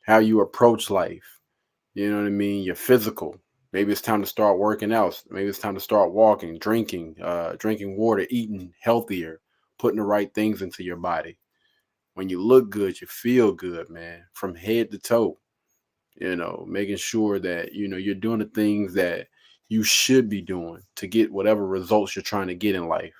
how you approach life. You know what I mean? Your physical. Maybe it's time to start working out. Maybe it's time to start walking, drinking water, eating healthier, putting the right things into your body. When you look good, you feel good, man, from head to toe. You know, making sure that, you know, you're doing the things that you should be doing to get whatever results you're trying to get in life.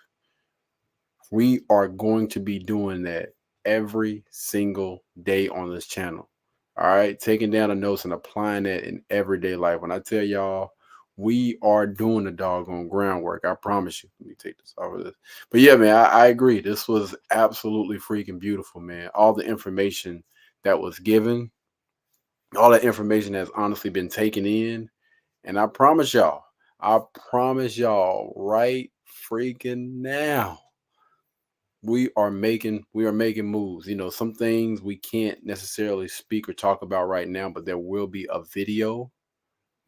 We are going to be doing that every single day on this channel. All right, taking down the notes and applying that in everyday life. When I tell y'all, we are doing the doggone groundwork. I promise you. Let me take this off of this. But yeah, man, I agree. This was absolutely freaking beautiful, man. All the information that was given, all that information has honestly been taken in. And I promise y'all right freaking now, we are making moves. You know, some things we can't necessarily speak or talk about right now, but there will be a video.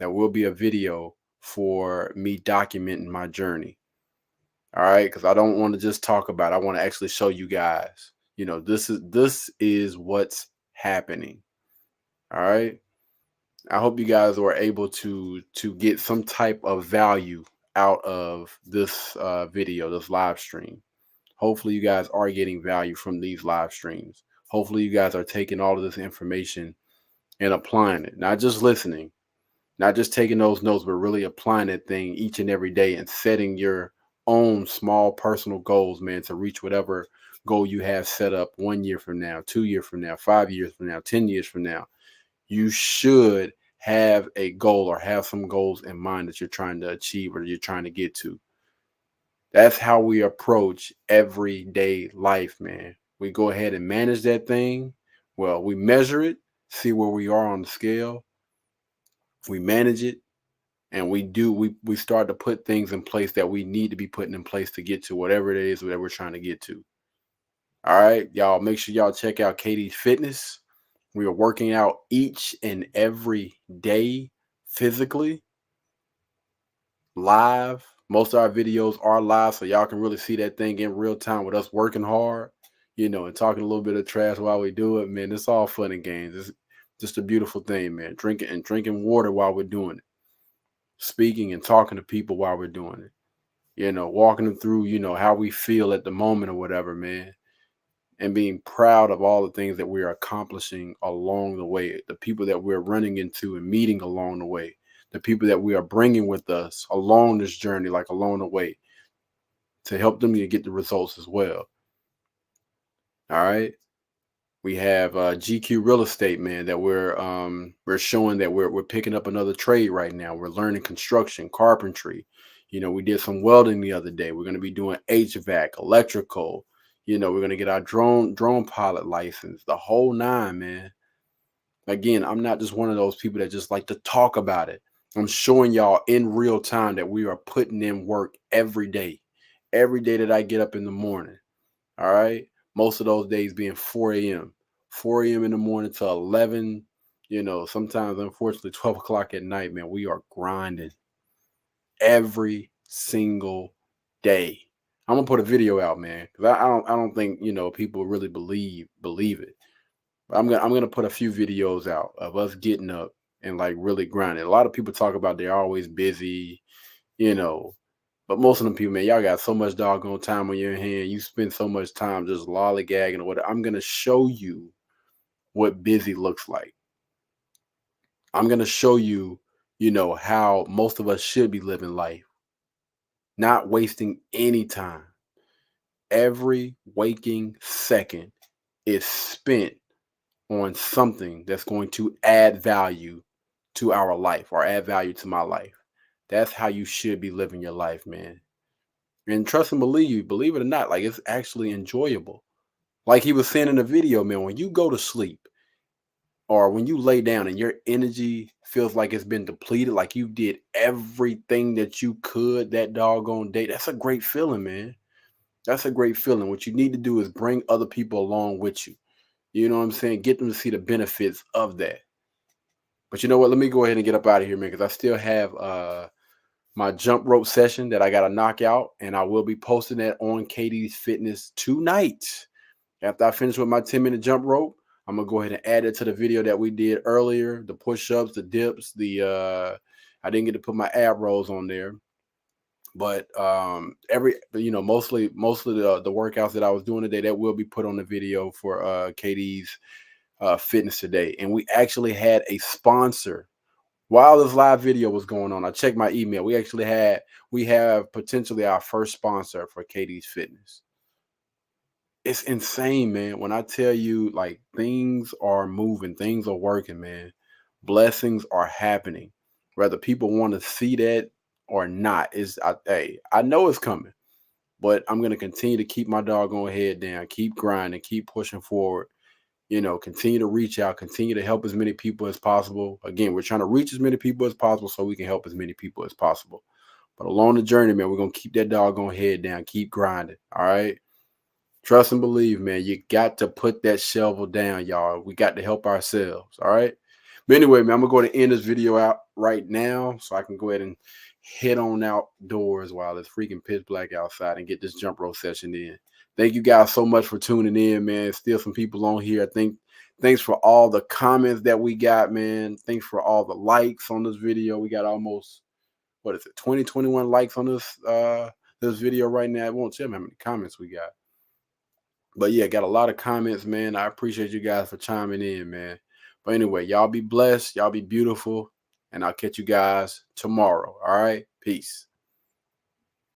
There will be a video for me documenting my journey. All right, because I don't want to just talk about it. I want to actually show you guys. You know, this is what's happening. All right. I hope you guys were able to get some type of value out of this video, this live stream. Hopefully you guys are getting value from these live streams. Hopefully you guys are taking all of this information and applying it, not just listening, not just taking those notes, but really applying that thing each and every day and setting your own small personal goals, man, to reach whatever goal you have set up 1 year from now, 2 years from now, 5 years from now, 10 years from now. You should have a goal or have some goals in mind that you're trying to achieve or you're trying to get to. That's how we approach everyday life, man. We go ahead and manage that thing. Well, we measure it, see where we are on the scale. We manage it, and we start to put things in place that we need to be putting in place to get to whatever it is that we're trying to get to. All right, y'all, make sure y'all check out KD's Fitness. We are working out each and every day physically, live. Most of our videos are live, so y'all can really see that thing in real time with us working hard, you know, and talking a little bit of trash while we do it. Man, it's all fun and games. It's just a beautiful thing, man. Drinking water while we're doing it. Speaking and talking to people while we're doing it. You know, walking them through, you know, how we feel at the moment or whatever, man. And being proud of all the things that we are accomplishing along the way, the people that we're running into and meeting along the way, the people that we are bringing with us along this journey, like along the way, to help them to get the results as well. All right. We have GQ Real Estate, man, that we're showing that we're picking up another trade right now. We're learning construction, carpentry. You know, we did some welding the other day. We're going to be doing HVAC, electrical. You know, we're going to get our drone pilot license, the whole nine, man. Again, I'm not just one of those people that just like to talk about it. I'm showing y'all in real time that we are putting in work every day that I get up in the morning. All right. Most of those days being 4 a.m. in the morning to 11, you know, sometimes, unfortunately, 12 o'clock at night, man. We are grinding every single day. I'm gonna put a video out, man, because I don't think, you know, people really believe it. But I'm gonna put a few videos out of us getting up and like really grinding. A lot of people talk about they're always busy, you know, but most of them people, man, y'all got so much doggone time on your hand. You spend so much time just lollygagging or whatever. I'm gonna show you what busy looks like. I'm gonna show you, you know, how most of us should be living life. Not wasting any time. Every waking second is spent on something that's going to add value to our life or add value to my life. That's how you should be living your life, man. And trust and believe it or not, like it's actually enjoyable. Like he was saying in the video, man, when you go to sleep or when you lay down and your energy feels like it's been depleted, like you did everything that you could that doggone day, that's a great feeling, man. That's a great feeling. What you need to do is bring other people along with you. You know what I'm saying? Get them to see the benefits of that. But you know what? Let me go ahead and get up out of here, man, because I still have my jump rope session that I got to knock out, and I will be posting that on KD's Fitness tonight. After I finish with my 10-minute jump rope, I'm going to go ahead and add it to the video that we did earlier, the push-ups, the dips, I didn't get to put my ab rolls on there. But mostly the workouts that I was doing today, that will be put on the video for KD's fitness today. And we actually had a sponsor while this live video was going on. I checked my email. We have potentially our first sponsor for KD's fitness. It's insane, man. When I tell you, like, things are moving, things are working, man. Blessings are happening. Whether people want to see that or not, I know it's coming. But I'm going to continue to keep my doggone head down, keep grinding, keep pushing forward. Continue to reach out, continue to help as many people as possible. Again, we're trying to reach as many people as possible so we can help as many people as possible. But along the journey, man, we're going to keep that doggone head down, keep grinding, all right? Trust and believe, man. You got to put that shovel down, y'all. We got to help ourselves, all right? But anyway, man, I'm going to go to end this video out right now so I can go ahead and head on outdoors while it's freaking pitch black outside and get this jump rope session in. Thank you guys so much for tuning in, man. Still some people on here. Thanks for all the comments that we got, man. Thanks for all the likes on this video. We got almost, 21 likes on this video right now. I won't tell me how many comments we got. But yeah, got a lot of comments, man. I appreciate you guys for chiming in, man. But anyway, y'all be blessed. Y'all be beautiful. And I'll catch you guys tomorrow. All right? Peace.